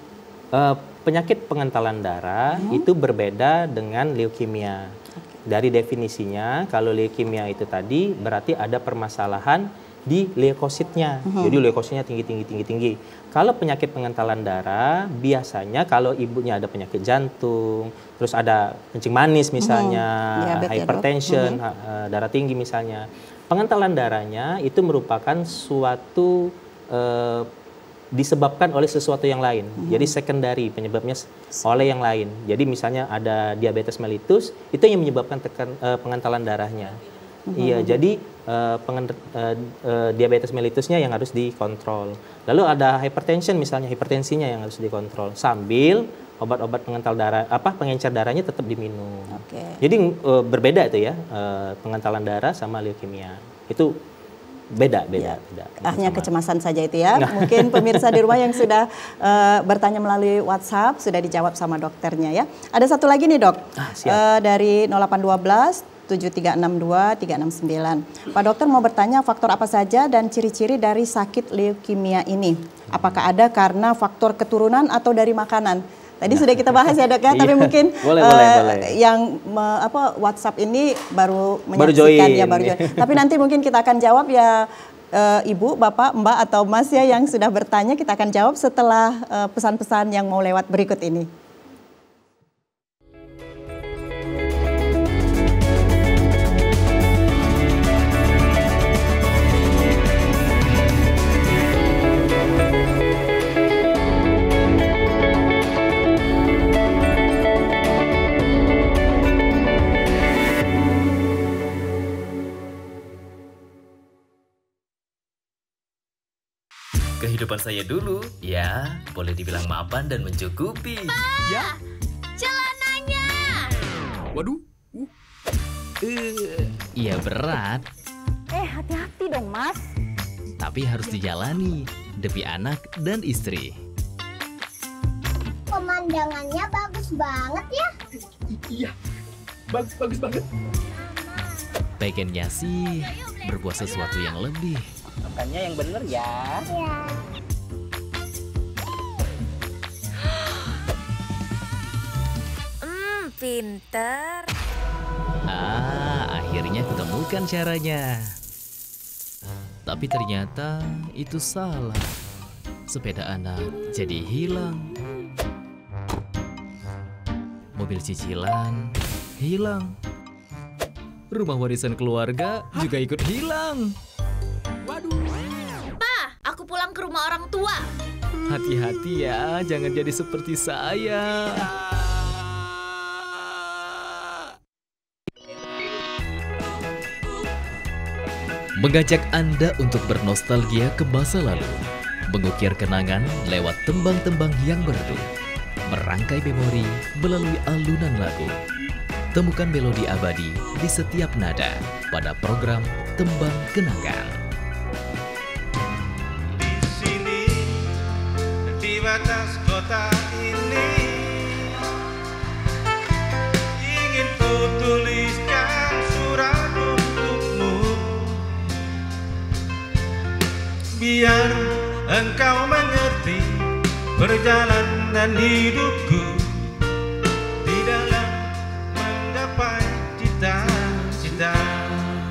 B: penyakit pengentalan darah itu berbeda dengan leukemia. Dari definisinya, kalau leukemia itu tadi berarti ada permasalahan di leukositnya. Jadi leukositnya tinggi. Kalau penyakit pengentalan darah, biasanya kalau ibunya ada penyakit jantung, terus ada kencing manis misalnya, hypertension, darah tinggi misalnya. Pengentalan darahnya itu merupakan suatu disebabkan oleh sesuatu yang lain. Jadi secondary, penyebabnya oleh yang lain. Jadi misalnya ada diabetes mellitus, itu yang menyebabkan pengentalan darahnya. Iya, jadi diabetes mellitusnya yang harus dikontrol. Lalu ada hypertension misalnya, hipertensinya yang harus dikontrol. Sambil obat-obat pengental darah, pengencer darahnya tetap diminum. Jadi berbeda itu ya, pengentalan darah sama leukemia. Itu beda.
A: Hanya kecemasan saja itu ya. Mungkin pemirsa di rumah yang sudah bertanya melalui WhatsApp sudah dijawab sama dokternya ya. Ada satu lagi nih dok, dari 0812 7362 369. Pak dokter mau bertanya faktor apa saja dan ciri-ciri dari sakit leukemia ini? Apakah ada karena faktor keturunan atau dari makanan? Tadi sudah kita bahas ya dok ya, tapi mungkin boleh. Yang WhatsApp ini baru menyaksikan baru join. Tapi nanti mungkin kita akan jawab ya Ibu, Bapak, Mbak atau Mas ya yang sudah bertanya, kita akan jawab setelah pesan-pesan yang mau lewat berikut ini.
C: Kehidupan saya dulu, ya boleh dibilang mapan dan mencukupi. Ya,
G: celananya.
C: Waduh. Iya berat.
G: Hati-hati dong mas.
C: Tapi harus dijalani demi anak dan istri.
G: Pemandangannya bagus banget ya.
H: Iya, bagus banget.
C: Pengennya sih berbuat sesuatu yang lebih.
F: Makannya yang bener ya.
G: Iya. Pinter.
C: Akhirnya kutemukan caranya. Tapi ternyata itu salah. Sepeda anak jadi hilang. Mobil cicilan hilang. Rumah warisan keluarga juga ikut hilang.
H: Waduh.
G: Pa, aku pulang ke rumah orang tua.
C: Hati-hati ya, jangan jadi seperti saya. Mengajak Anda untuk bernostalgia ke masa lalu, mengukir kenangan lewat tembang-tembang yang merdu, merangkai memori melalui alunan lagu. Temukan melodi abadi di setiap nada pada program Tembang Kenangan.
I: Di sini, di batas kota ini, ingin ku tuliskan surat untukmu, biar engkau mengerti perjalanan hidupku di dalam menggapai cita-cita.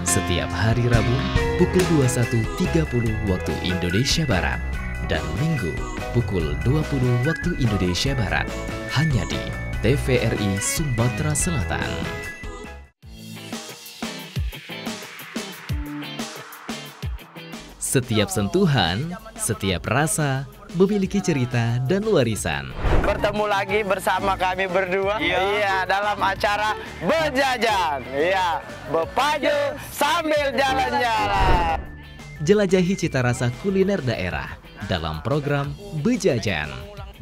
C: Setiap hari Rabu pukul 21.30 waktu Indonesia Barat dan Minggu pukul 20 waktu Indonesia Barat hanya di TVRI Sumatera Selatan. Setiap sentuhan, setiap rasa memiliki cerita dan warisan.
J: Bertemu lagi bersama kami berdua, iya dalam acara Bejajan, iya Bepajo sambil jalan-jalan.
C: Jelajahi cita rasa kuliner daerah dalam program Bejajan,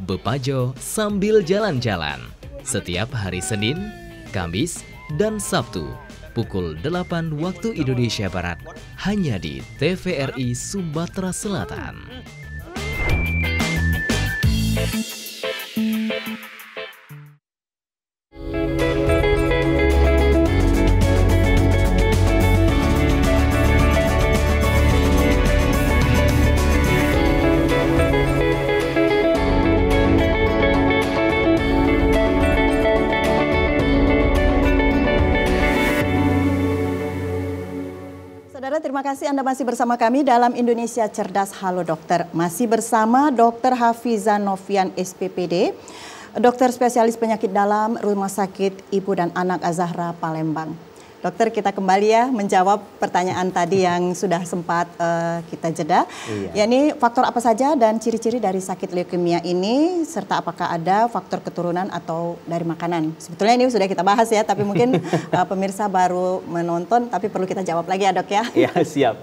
C: Bepajo sambil jalan-jalan. Setiap hari Senin, Kamis, dan Sabtu pukul 8 waktu Indonesia Barat hanya di TVRI Sumatera Selatan.
A: Terima kasih Anda masih bersama kami dalam Indonesia Cerdas Halo Dokter. Masih bersama Dr. Hafiza Novian SPPD, dokter spesialis penyakit dalam Rumah Sakit Ibu dan Anak Az-Zahra Palembang. Dokter, kita kembali ya menjawab pertanyaan tadi yang sudah sempat kita jeda. Iya. Yakni faktor apa saja dan ciri-ciri dari sakit leukemia ini, serta apakah ada faktor keturunan atau dari makanan. Sebetulnya ini sudah kita bahas ya, tapi mungkin pemirsa baru menonton, tapi perlu kita jawab lagi ya dok ya.
B: Iya, siap.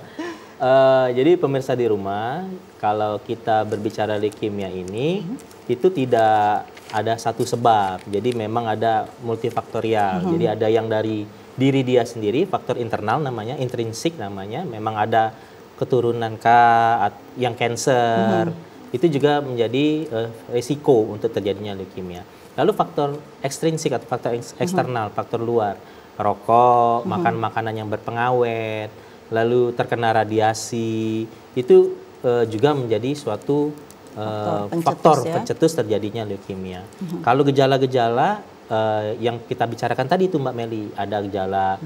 B: Jadi pemirsa di rumah, kalau kita berbicara leukemia ini, itu tidak ada satu sebab. Jadi memang ada multifaktorial. Jadi ada yang dari diri dia sendiri, faktor internal namanya, intrinsik namanya, memang ada keturunan yang cancer, itu juga menjadi risiko untuk terjadinya leukemia. Lalu faktor ekstrinsik atau faktor eksternal, faktor luar, rokok, makan makanan yang berpengawet, lalu terkena radiasi, itu juga menjadi suatu faktor pencetus terjadinya leukemia. Kalau gejala-gejala yang kita bicarakan tadi itu Mbak Meli, ada gejala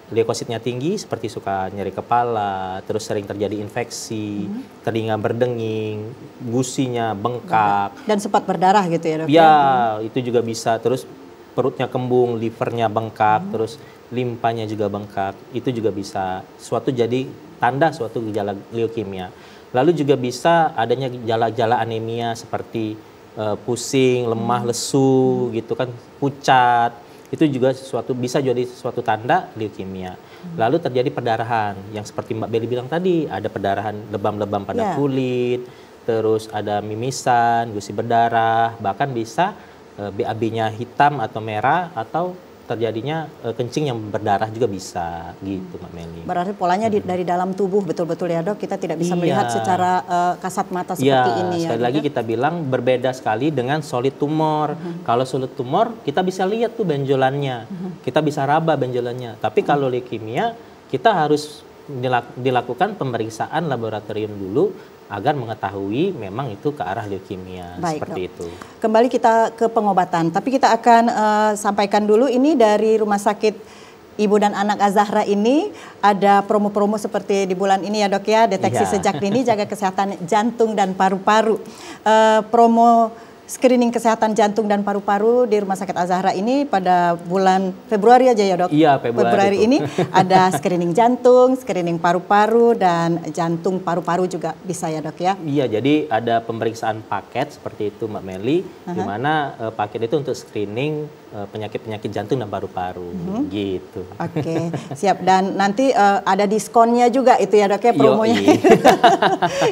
B: leukositnya tinggi seperti suka nyeri kepala, terus sering terjadi infeksi, telinga berdenging, gusinya bengkak.
A: Dan sempat berdarah gitu ya dok?
B: Ya, itu juga bisa. Terus perutnya kembung, livernya bengkak, terus limpanya juga bengkak. Itu juga bisa suatu jadi tanda suatu gejala leukemia. Lalu juga bisa adanya gejala-gejala anemia seperti pusing, lemah, lesu, gitu kan, pucat, itu juga bisa jadi suatu tanda leukemia. Lalu terjadi perdarahan, yang seperti Mbak Beli bilang tadi, ada perdarahan lebam-lebam pada kulit, terus ada mimisan, gusi berdarah, bahkan bisa BAB-nya hitam atau merah, atau terjadinya kencing yang berdarah juga bisa, gitu Mbak Meli.
A: Berarti polanya dari dalam tubuh betul-betul ya dok, kita tidak bisa melihat secara kasat mata seperti ini ya.
B: Sekali lagi kita bilang berbeda sekali dengan solid tumor. Kalau solid tumor kita bisa lihat tuh benjolannya, kita bisa raba benjolannya. Tapi kalau leukemia kita harus dilakukan pemeriksaan laboratorium dulu agar mengetahui memang itu ke arah leukemia. Baik, seperti dok. Itu.
A: Kembali kita ke pengobatan, tapi kita akan sampaikan dulu ini dari Rumah Sakit Ibu dan Anak Az-Zahra ini ada promo-promo seperti di bulan ini ya dok ya, deteksi sejak dini, jaga kesehatan jantung dan paru-paru. Promo screening kesehatan jantung dan paru-paru di Rumah Sakit Az-Zahra ini pada bulan Februari aja ya dok?
B: Iya, Februari
A: ini ada screening jantung, screening paru-paru, dan jantung paru-paru juga bisa ya dok ya?
B: Iya, jadi ada pemeriksaan paket seperti itu Mbak Meli, di mana paket itu untuk screening penyakit-penyakit jantung dan paru-paru, gitu.
A: Oke, siap. Dan nanti ada diskonnya juga itu ya dok ya, promonya.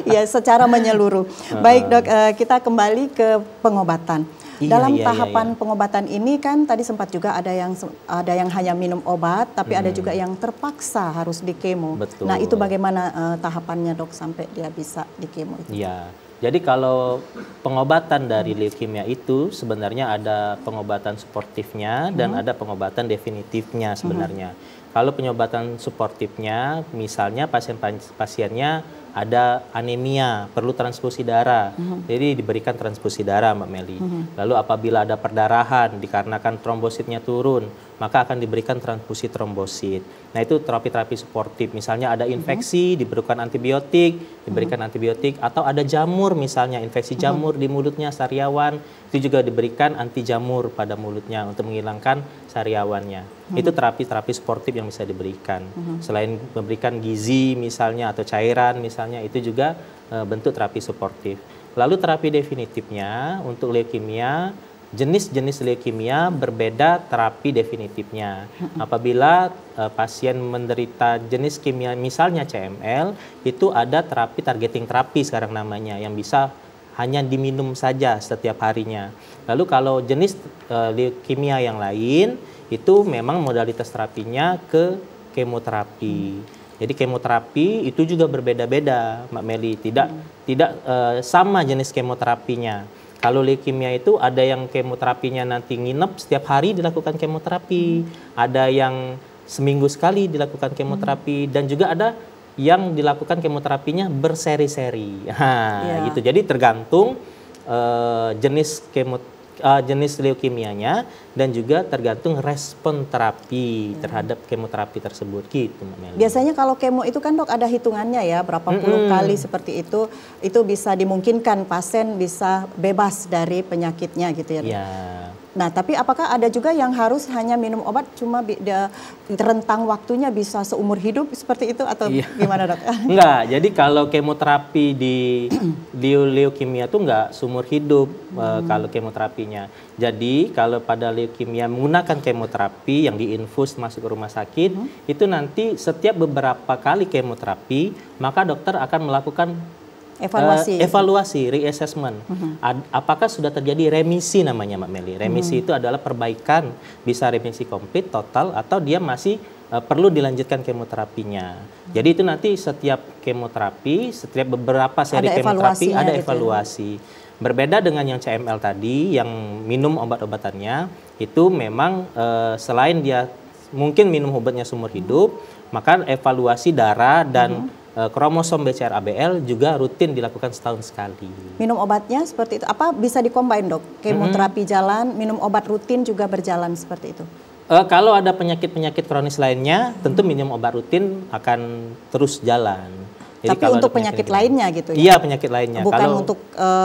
A: Ya, secara menyeluruh. Baik dok, kita kembali ke pengobatan. Dalam tahapan pengobatan ini kan tadi sempat juga ada yang hanya minum obat, tapi ada juga yang terpaksa harus di kemo.
B: Betul.
A: Nah itu bagaimana tahapannya dok sampai dia bisa di kemo?
B: Iya. Jadi kalau pengobatan dari leukemia itu sebenarnya ada pengobatan suportifnya dan ada pengobatan definitifnya sebenarnya. Kalau pengobatan suportifnya, misalnya pasiennya ada anemia, perlu transfusi darah, jadi diberikan transfusi darah Mbak Meli. Lalu apabila ada perdarahan dikarenakan trombositnya turun, maka akan diberikan transfusi trombosit. Nah itu terapi-terapi suportif, misalnya ada infeksi, diberikan antibiotik, atau ada jamur misalnya, infeksi jamur di mulutnya, sariawan, itu juga diberikan anti jamur pada mulutnya untuk menghilangkan sariawannya. Itu terapi-terapi suportif yang bisa diberikan. Selain memberikan gizi misalnya atau cairan misalnya, itu juga bentuk terapi suportif. Lalu terapi definitifnya untuk leukemia, jenis-jenis leukemia berbeda terapi definitifnya. Apabila pasien menderita jenis kimia misalnya CML, itu ada terapi targeting terapi sekarang namanya, yang bisa hanya diminum saja setiap harinya. Lalu kalau jenis leukemia yang lain, itu memang modalitas terapinya ke kemoterapi. Jadi kemoterapi itu juga berbeda-beda Mbak Meli, tidak sama jenis kemoterapinya. Kalau leukemia itu ada yang kemoterapinya nanti nginep setiap hari dilakukan kemoterapi, ada yang seminggu sekali dilakukan kemoterapi, dan juga ada yang dilakukan kemoterapinya berseri-seri. Gitu. Jadi tergantung jenis jenis leukemianya dan juga tergantung respon terapi terhadap kemoterapi tersebut gitu Mbak Meli.
A: Biasanya kalau kemo itu kan dok ada hitungannya ya, berapa puluh kali seperti itu bisa dimungkinkan pasien bisa bebas dari penyakitnya gitu ya dok?
B: Ya.
A: Nah, tapi apakah ada juga yang harus hanya minum obat cuma rentang waktunya bisa seumur hidup seperti itu atau gimana dok?
B: Enggak, jadi kalau kemoterapi di leukemia itu enggak seumur hidup kalau kemoterapinya. Jadi kalau pada leukemia menggunakan kemoterapi yang diinfus masuk ke rumah sakit, itu nanti setiap beberapa kali kemoterapi, maka dokter akan melakukan evaluasi, reassessment. Apakah sudah terjadi remisi namanya Mbak Meli. Remisi itu adalah perbaikan, bisa remisi komplit, total, atau dia masih perlu dilanjutkan kemoterapinya. Jadi itu nanti setiap kemoterapi, setiap beberapa seri kemoterapi ada evaluasi. Berbeda dengan yang CML tadi, yang minum obat-obatannya, itu memang selain dia mungkin minum obatnya seumur hidup, maka evaluasi darah dan kromosom BCR-ABL juga rutin dilakukan setahun sekali.
A: Minum obatnya seperti itu, apa bisa dikombin dok? Kemoterapi jalan, minum obat rutin juga berjalan seperti itu?
B: Kalau ada penyakit-penyakit kronis lainnya, tentu minum obat rutin akan terus jalan. Jadi
A: tapi untuk penyakit lainnya gitu ya?
B: Iya, penyakit lainnya.
A: Bukan
B: kalau,
A: untuk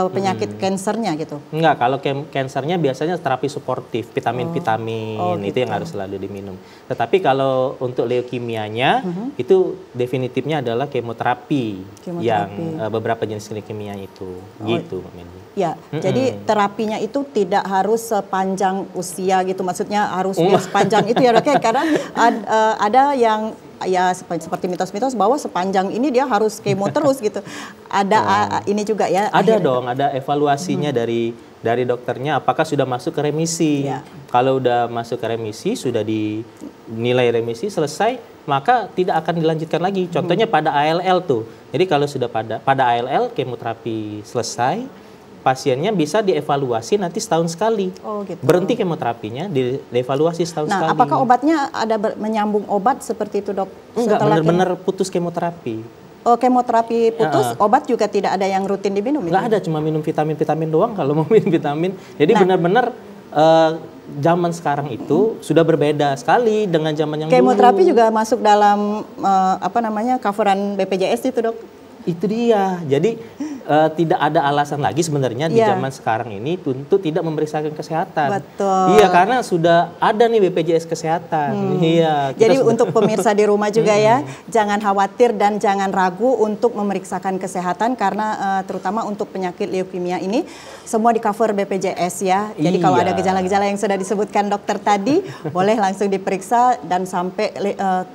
A: penyakit kansernya gitu?
B: Enggak, kalau kansernya biasanya terapi suportif, vitamin-vitamin, itu yang harus selalu diminum. Tetapi kalau untuk leukemianya, itu definitifnya adalah kemoterapi. Yang beberapa jenis leukemia itu. Gitu, Mbak Meli.
A: Ya, jadi terapinya itu tidak harus sepanjang usia gitu, maksudnya harus sepanjang itu ya dok, karena ada yang ya seperti mitos-mitos bahwa sepanjang ini dia harus kemo terus gitu. Ada ini juga ya?
B: Ada dong, ada evaluasinya dari dokternya apakah sudah masuk ke remisi. Kalau udah masuk ke remisi, sudah dinilai remisi selesai, maka tidak akan dilanjutkan lagi. Contohnya pada ALL tuh. Jadi kalau sudah pada ALL kemoterapi selesai, pasiennya bisa dievaluasi nanti setahun sekali.
A: Gitu.
B: Berhenti kemoterapinya, dievaluasi setahun sekali.
A: Nah, apakah obatnya ada menyambung obat seperti itu dok?
B: Enggak, benar-benar putus kemoterapi.
A: Kemoterapi putus, obat juga tidak ada yang rutin diminum?
B: Enggak ada, cuma minum vitamin-vitamin doang kalau mau minum vitamin. Jadi benar-benar zaman sekarang itu sudah berbeda sekali dengan zaman yang
A: kemoterapi
B: dulu.
A: juga masuk dalam coveran BPJS itu dok?
B: Itu dia. Jadi tidak ada alasan lagi sebenarnya di zaman sekarang ini untuk tidak memeriksakan kesehatan.
A: Betul.
B: Iya, karena sudah ada nih BPJS Kesehatan. Iya.
A: Jadi untuk pemirsa di rumah juga ya, jangan khawatir dan jangan ragu untuk memeriksakan kesehatan karena terutama untuk penyakit leukemia ini semua di cover BPJS ya. Jadi kalau ada gejala-gejala yang sudah disebutkan dokter tadi, boleh langsung diperiksa dan sampai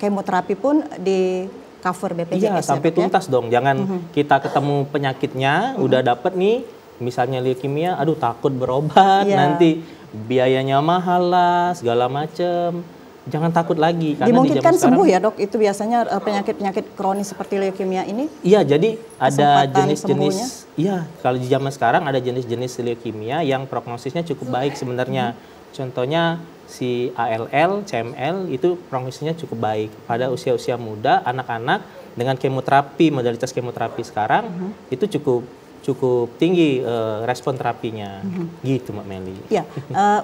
A: kemoterapi pun di cover BPJS. Iya,
B: sampai tuntas dong. Jangan kita ketemu penyakitnya, udah dapet nih, misalnya leukemia, aduh takut berobat, nanti biayanya mahal lah, segala macem. Jangan takut lagi. Karena
A: dimungkinkan sembuh ya dok, itu biasanya penyakit-penyakit kronis seperti leukemia ini?
B: Iya, jadi ada jenis-jenis, kalau di zaman sekarang ada jenis-jenis leukemia yang prognosisnya cukup baik sebenarnya. Contohnya si ALL, CML itu prognosisnya cukup baik pada usia-usia muda, anak-anak dengan kemoterapi, modalitas kemoterapi sekarang itu cukup tinggi respon terapinya, gitu Mbak Meli.
A: Ya,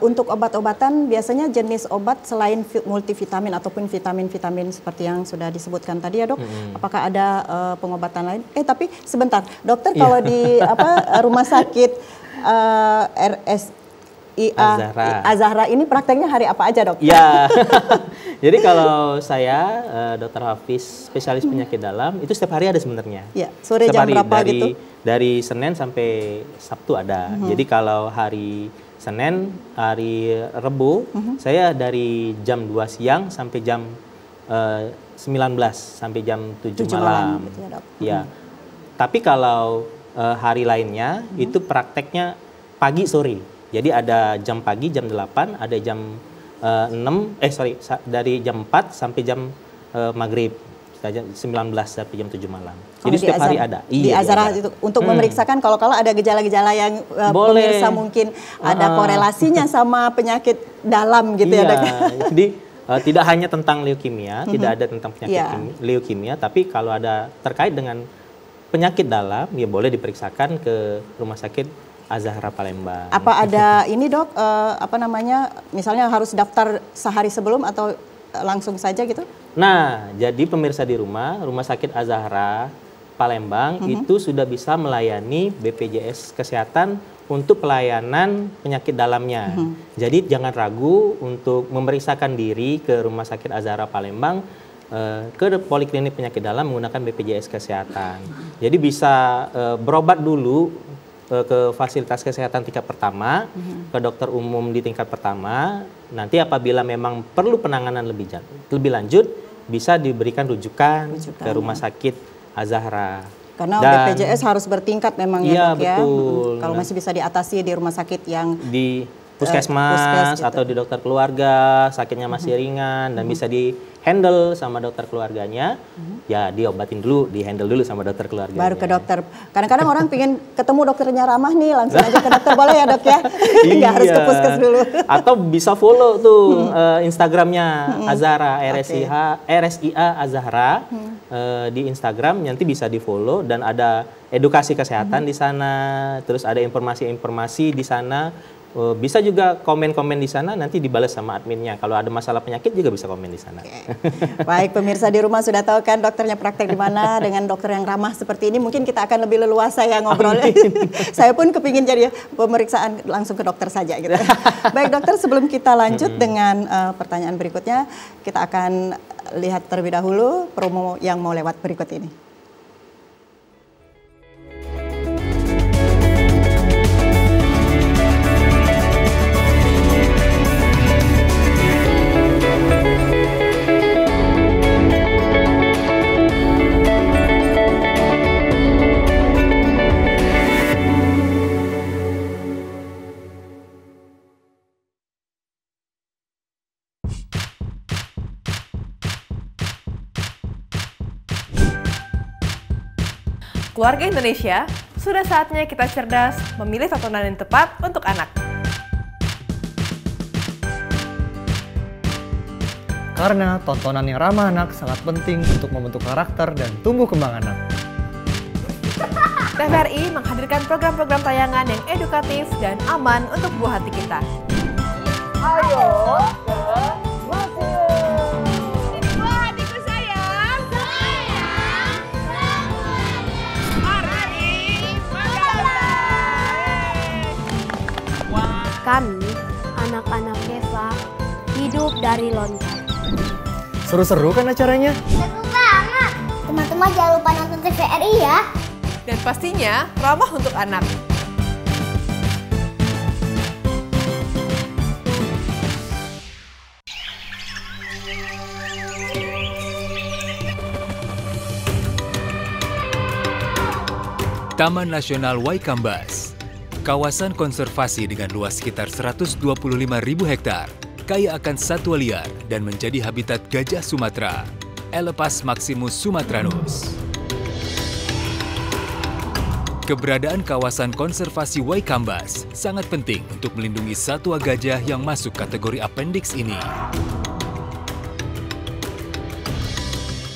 A: untuk obat-obatan biasanya jenis obat selain multivitamin ataupun vitamin-vitamin seperti yang sudah disebutkan tadi ya dok, apakah ada pengobatan lain? Tapi sebentar, dokter kalau di rumah sakit Azahra ini prakteknya hari apa aja dok?
B: Ya, jadi kalau saya Dr. Hafiz spesialis penyakit dalam itu setiap hari ada sebenarnya.
A: Ya, sore jam berapa gitu?
B: Dari Senin sampai Sabtu ada. Jadi kalau hari Senin, hari Rebu, saya dari jam 2 siang sampai jam 19 sampai jam 7 malam.
A: Gitu ya, dok.
B: Ya. Dari kalau hari lainnya itu prakteknya pagi sore. Jadi ada jam pagi jam 8, ada jam dari jam 4 sampai jam maghrib, 19 sampai jam 7 malam. Jadi setiap hari ada.
A: Di Azahra itu untuk memeriksakan kalau ada gejala-gejala yang pemirsa mungkin ada korelasinya sama penyakit dalam gitu ya dok.
B: Jadi tidak hanya tentang leukemia, tidak ada tentang penyakit leukemia, tapi kalau ada terkait dengan penyakit dalam, ya boleh diperiksakan ke rumah sakit Azahra Palembang.
A: Apa ada ini dok, misalnya harus daftar sehari sebelum atau langsung saja gitu?
B: Nah, jadi pemirsa di rumah sakit Azahra Palembang itu sudah bisa melayani BPJS Kesehatan untuk pelayanan penyakit dalamnya. Jadi jangan ragu untuk memeriksakan diri ke Rumah Sakit Azahra Palembang, ke Poliklinik Penyakit Dalam menggunakan BPJS Kesehatan. Jadi bisa berobat dulu ke fasilitas kesehatan tingkat pertama, ke dokter umum di tingkat pertama. Nanti apabila memang perlu penanganan lebih lanjut, bisa diberikan rujukan ke Rumah Sakit Azahra.
A: Karena BPJS harus bertingkat memang ya dok ya.
B: Betul.
A: Kalau masih bisa diatasi di rumah sakit yang
B: di puskesmas atau di dokter keluarga, sakitnya masih ringan dan bisa di-handle sama dokter keluarganya, ya diobatin dulu, di-handle dulu sama dokter keluarganya.
A: Baru ke dokter. Kadang-kadang orang pengen ketemu dokternya ramah nih, langsung aja ke dokter, boleh ya dok ya? Nggak harus ke puskes dulu.
B: Atau bisa follow tuh Instagramnya Azahra, RSIA Azahra. Di Instagram nanti bisa di-follow dan ada edukasi kesehatan di sana, terus ada informasi-informasi di sana. Bisa juga komen-komen di sana, nanti dibalas sama adminnya. Kalau ada masalah penyakit juga bisa komen di sana.
A: Baik, pemirsa di rumah sudah tahu kan dokternya praktek di mana, dengan dokter yang ramah seperti ini mungkin kita akan lebih leluasa ya ngobrol. Saya pun kepingin jadi pemeriksaan langsung ke dokter saja gitu. Baik dokter, sebelum kita lanjut dengan pertanyaan berikutnya, kita akan lihat terlebih dahulu promo yang mau lewat berikut ini.
D: Keluarga Indonesia, sudah saatnya kita cerdas memilih tontonan yang tepat untuk anak.
K: Karena tontonan yang ramah anak sangat penting untuk membentuk karakter dan tumbuh kembang anak.
D: TVRI menghadirkan program-program tayangan yang edukatif dan aman untuk buah hati kita. Ayo ke museum. Buah hatiku sayang.
L: Kami, anak-anak Keva, hidup dari lontar.
K: Seru-seru kan acaranya?
L: Seru banget! Teman-teman jangan lupa nonton TVRI ya.
D: Dan pastinya ramah untuk anak.
M: Taman Nasional Waikambas, kawasan konservasi dengan luas sekitar 125.000 hektar, kaya akan satwa liar dan menjadi habitat gajah Sumatera, Elepas maximus sumatranus. Keberadaan kawasan konservasi Waikambas sangat penting untuk melindungi satwa gajah yang masuk kategori appendix ini.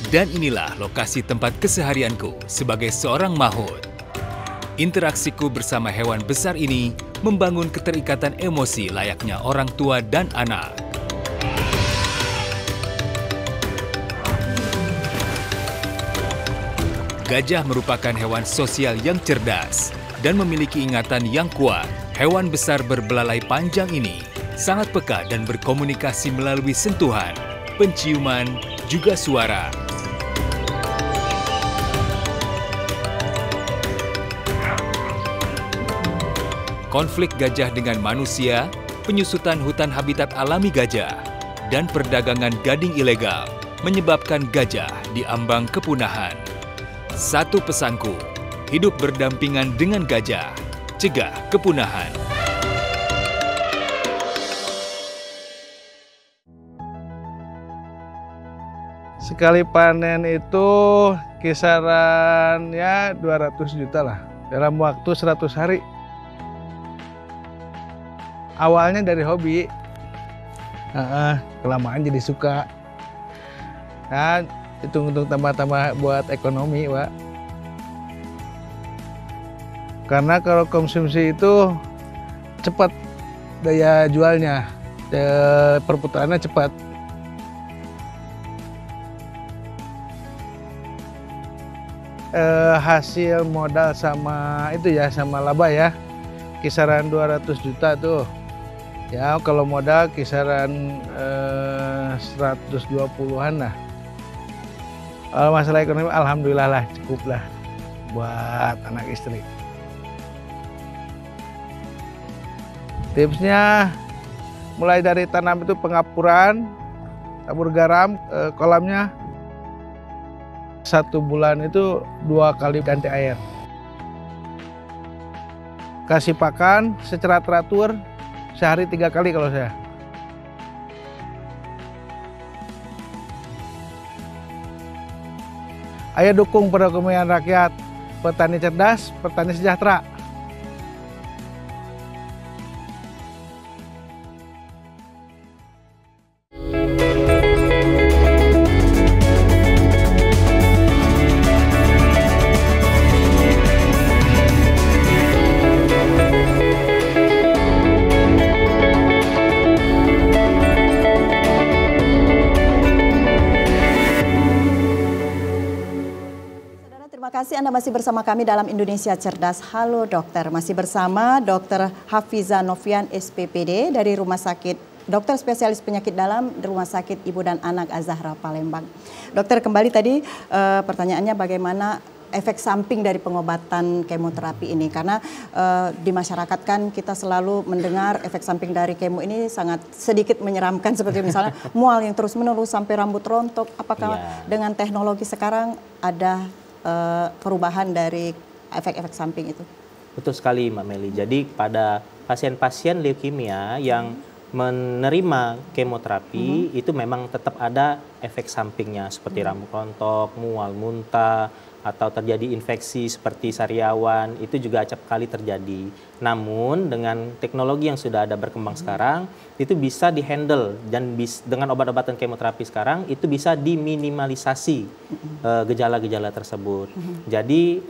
M: Dan inilah lokasi tempat keseharianku sebagai seorang mahout. Interaksiku bersama hewan besar ini membangun keterikatan emosi layaknya orang tua dan anak. Gajah merupakan hewan sosial yang cerdas dan memiliki ingatan yang kuat. Hewan besar berbelalai panjang ini sangat peka dan berkomunikasi melalui sentuhan, penciuman, juga suara. Konflik gajah dengan manusia, penyusutan hutan habitat alami gajah, dan perdagangan gading ilegal menyebabkan gajah diambang kepunahan. Satu pesanku, hidup berdampingan dengan gajah, cegah kepunahan.
N: Sekali panen itu kisaran ya 200 juta lah dalam waktu 100 hari. Awalnya dari hobi, kelamaan jadi suka. Nah, hitung-hitung tambah-tambah buat ekonomi, Pak. Karena kalau konsumsi itu cepat daya jualnya, perputarannya cepat. Hasil modal sama itu ya, sama laba ya, kisaran 200 juta tuh. Ya kalau modal kisaran 120-an lah. Kalau masalah ekonomi alhamdulillah lah, cukup lah buat anak istri. Tipsnya mulai dari tanam itu pengapuran, tabur garam kolamnya. 1 bulan itu 2 kali ganti air. Kasih pakan secara teratur, sehari 3 kali kalau saya. Ayo dukung perekonomian rakyat, petani cerdas, petani sejahtera.
A: Terima kasih Anda masih bersama kami dalam Indonesia Cerdas. Halo dokter, masih bersama Dr. Hafiza Novian SPPD dari Rumah Sakit Dokter Spesialis Penyakit Dalam Rumah Sakit Ibu dan Anak Az-Zahra Palembang. Dokter, kembali tadi pertanyaannya bagaimana efek samping dari pengobatan kemoterapi ini, karena di masyarakat kan kita selalu mendengar efek samping dari kemo ini sangat sedikit menyeramkan, seperti misalnya mual yang terus-menerus sampai rambut rontok. Apakah dengan teknologi sekarang ada perubahan dari efek-efek samping itu?
B: Betul sekali Mbak Meli. Jadi pada pasien-pasien leukemia yang menerima kemoterapi itu memang tetap ada efek sampingnya seperti rambut rontok, mual, muntah, atau terjadi infeksi seperti sariawan, itu juga acap kali terjadi. Namun dengan teknologi yang sudah ada berkembang sekarang, itu bisa dihandle, dan dengan obat-obatan kemoterapi sekarang itu bisa diminimalisasi gejala-gejala tersebut. Jadi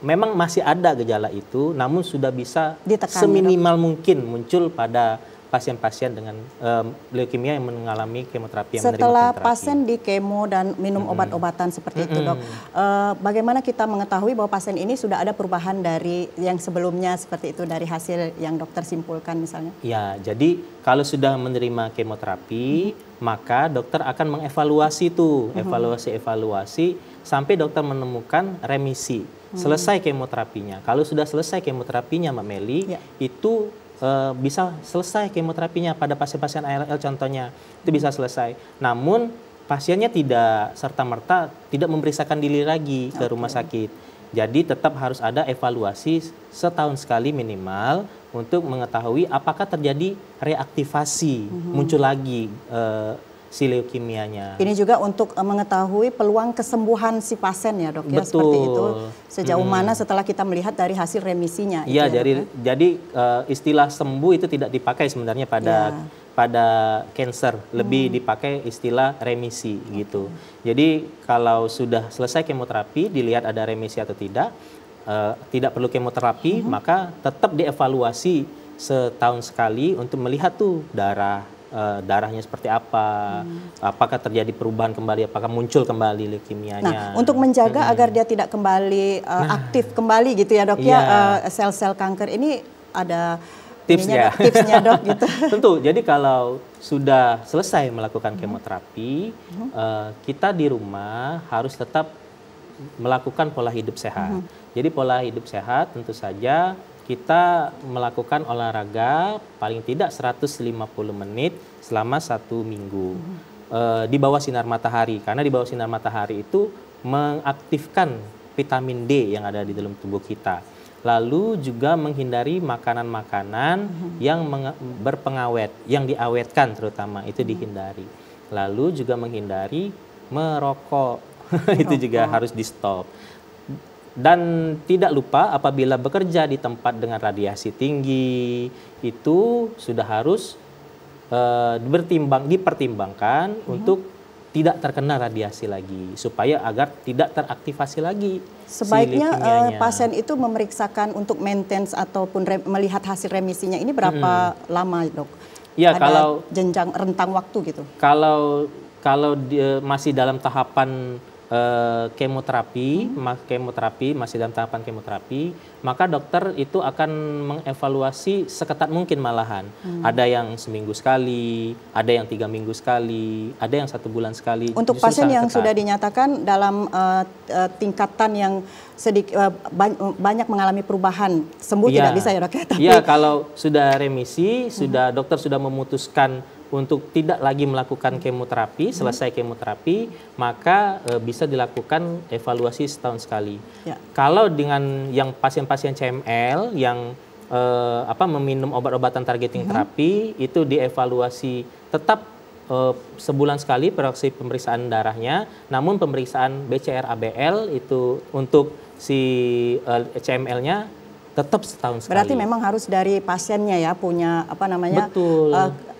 B: memang masih ada gejala itu, namun sudah bisa ditekan, seminimal mungkin muncul pada pasien-pasien dengan leukemia yang mengalami kemoterapi.
A: Setelah pasien di kemo dan minum obat-obatan seperti itu, dok, bagaimana kita mengetahui bahwa pasien ini sudah ada perubahan dari yang sebelumnya seperti itu, dari hasil yang dokter simpulkan misalnya? Ya, jadi kalau sudah menerima kemoterapi, maka dokter akan mengevaluasi tuh, evaluasi sampai dokter menemukan remisi. Selesai kemoterapinya. Kalau sudah selesai kemoterapinya, Mbak Meli, itu bisa selesai kemoterapinya pada pasien-pasien ALL contohnya, itu bisa selesai. Namun pasiennya tidak serta-merta tidak memeriksakan diri lagi ke rumah sakit. Jadi tetap harus ada evaluasi setahun sekali minimal untuk mengetahui apakah terjadi reaktivasi, muncul lagi si leukemianya. Ini juga untuk mengetahui peluang kesembuhan si pasien ya, dok. Betul. Ya, seperti itu. Sejauh mana setelah kita melihat dari hasil remisinya. Iya,
B: jadi istilah sembuh itu tidak dipakai sebenarnya pada cancer, lebih dipakai istilah remisi gitu. Jadi kalau sudah selesai kemoterapi, dilihat ada remisi atau tidak perlu kemoterapi, maka tetap dievaluasi setahun sekali untuk melihat tuh darahnya seperti apa, apakah terjadi perubahan kembali, apakah muncul kembali leukemianya.
A: Nah, untuk menjaga agar dia tidak kembali aktif kembali gitu ya, dok, ya, sel-sel kanker ini ada tipsnya dok gitu.
B: Tentu, jadi kalau sudah selesai melakukan kemoterapi, kita di rumah harus tetap melakukan pola hidup sehat. Jadi pola hidup sehat tentu saja kita melakukan olahraga paling tidak 150 menit selama 1 minggu di bawah sinar matahari, karena di bawah sinar matahari itu mengaktifkan vitamin D yang ada di dalam tubuh kita. Lalu juga menghindari makanan-makanan yang berpengawet, yang diawetkan terutama, itu dihindari. Lalu juga menghindari merokok, itu juga harus di stop. Dan tidak lupa apabila bekerja di tempat dengan radiasi tinggi, itu sudah harus dipertimbangkan untuk tidak terkena radiasi lagi, supaya agar tidak teraktivasi lagi.
A: Sebaiknya pasien itu memeriksakan untuk maintenance ataupun melihat hasil remisinya ini berapa lama, Dok?
B: Ya,
A: ada
B: kalau
A: jenjang rentang waktu gitu.
B: Kalau dia masih dalam tahapan kemoterapi, masih dalam tahapan kemoterapi, maka dokter itu akan mengevaluasi seketat mungkin malahan. Ada yang seminggu sekali, ada yang 3 minggu sekali, ada yang 1 bulan sekali.
A: Untuk pasien yang sudah dinyatakan dalam tingkatan yang banyak mengalami perubahan, sembuh tidak bisa ya, Dok?
B: Iya, kalau sudah remisi, dokter sudah memutuskan untuk tidak lagi melakukan kemoterapi, selesai kemoterapi, maka bisa dilakukan evaluasi setahun sekali. Ya. Kalau dengan yang pasien-pasien CML yang meminum obat-obatan targeting terapi, itu dievaluasi tetap sebulan sekali pemeriksaan darahnya, namun pemeriksaan BCR-ABL itu untuk si CML-nya tetap setahun sekali.
A: Berarti memang harus dari pasiennya ya, punya
B: Betul.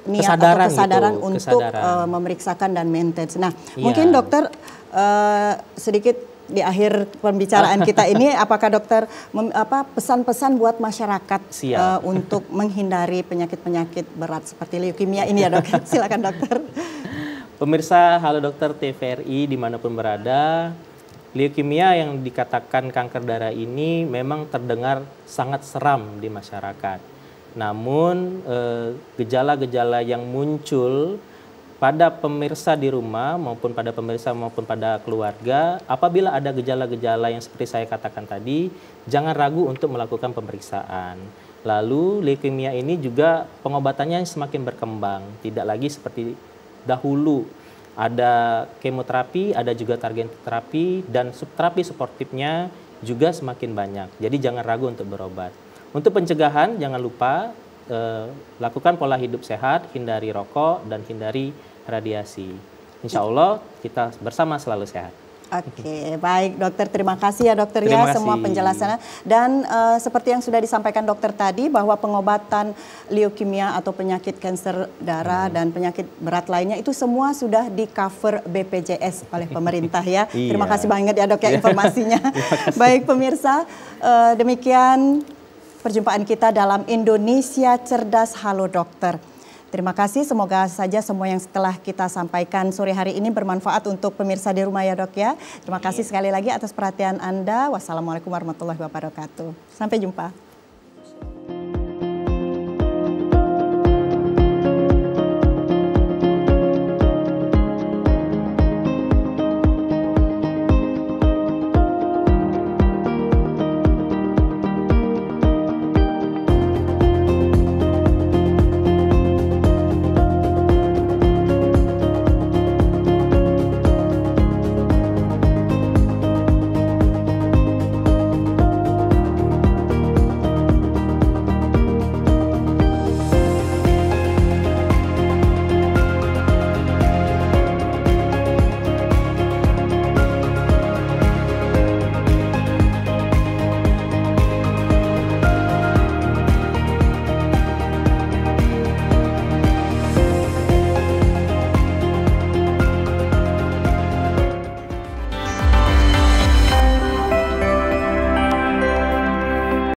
A: Niat atau kesadaran untuk memeriksakan dan maintenance. Nah, mungkin dokter sedikit di akhir pembicaraan kita ini, apakah dokter pesan-pesan buat masyarakat untuk menghindari penyakit-penyakit berat seperti leukemia ini ya, Dok? Silakan, dokter.
B: Pemirsa, halo dokter TVRI dimanapun berada, leukemia yang dikatakan kanker darah ini memang terdengar sangat seram di masyarakat. Namun gejala-gejala yang muncul pada pemirsa di rumah maupun pada pemirsa maupun pada keluarga, apabila ada gejala-gejala yang seperti saya katakan tadi, jangan ragu untuk melakukan pemeriksaan. Lalu leukemia ini juga pengobatannya semakin berkembang, tidak lagi seperti dahulu. Ada kemoterapi, ada juga targeted terapi, dan terapi suportifnya juga semakin banyak. Jadi jangan ragu untuk berobat. Untuk pencegahan, jangan lupa lakukan pola hidup sehat, hindari rokok, dan hindari radiasi. Insya Allah kita bersama selalu sehat.
A: Oke, baik dokter, terima kasih ya dokter ya semua penjelasannya. Dan seperti yang sudah disampaikan dokter tadi, bahwa pengobatan leukemia atau penyakit kanker darah dan penyakit berat lainnya itu semua sudah di cover BPJS oleh pemerintah ya. Terima kasih banget ya dok ya informasinya. Baik pemirsa, demikian perjumpaan kita dalam Indonesia Cerdas Halo Dokter. Terima kasih, semoga saja semua yang setelah kita sampaikan sore hari ini bermanfaat untuk pemirsa di rumah ya dok ya. Terima kasih sekali lagi atas perhatian Anda. Wassalamualaikum warahmatullahi wabarakatuh. Sampai jumpa.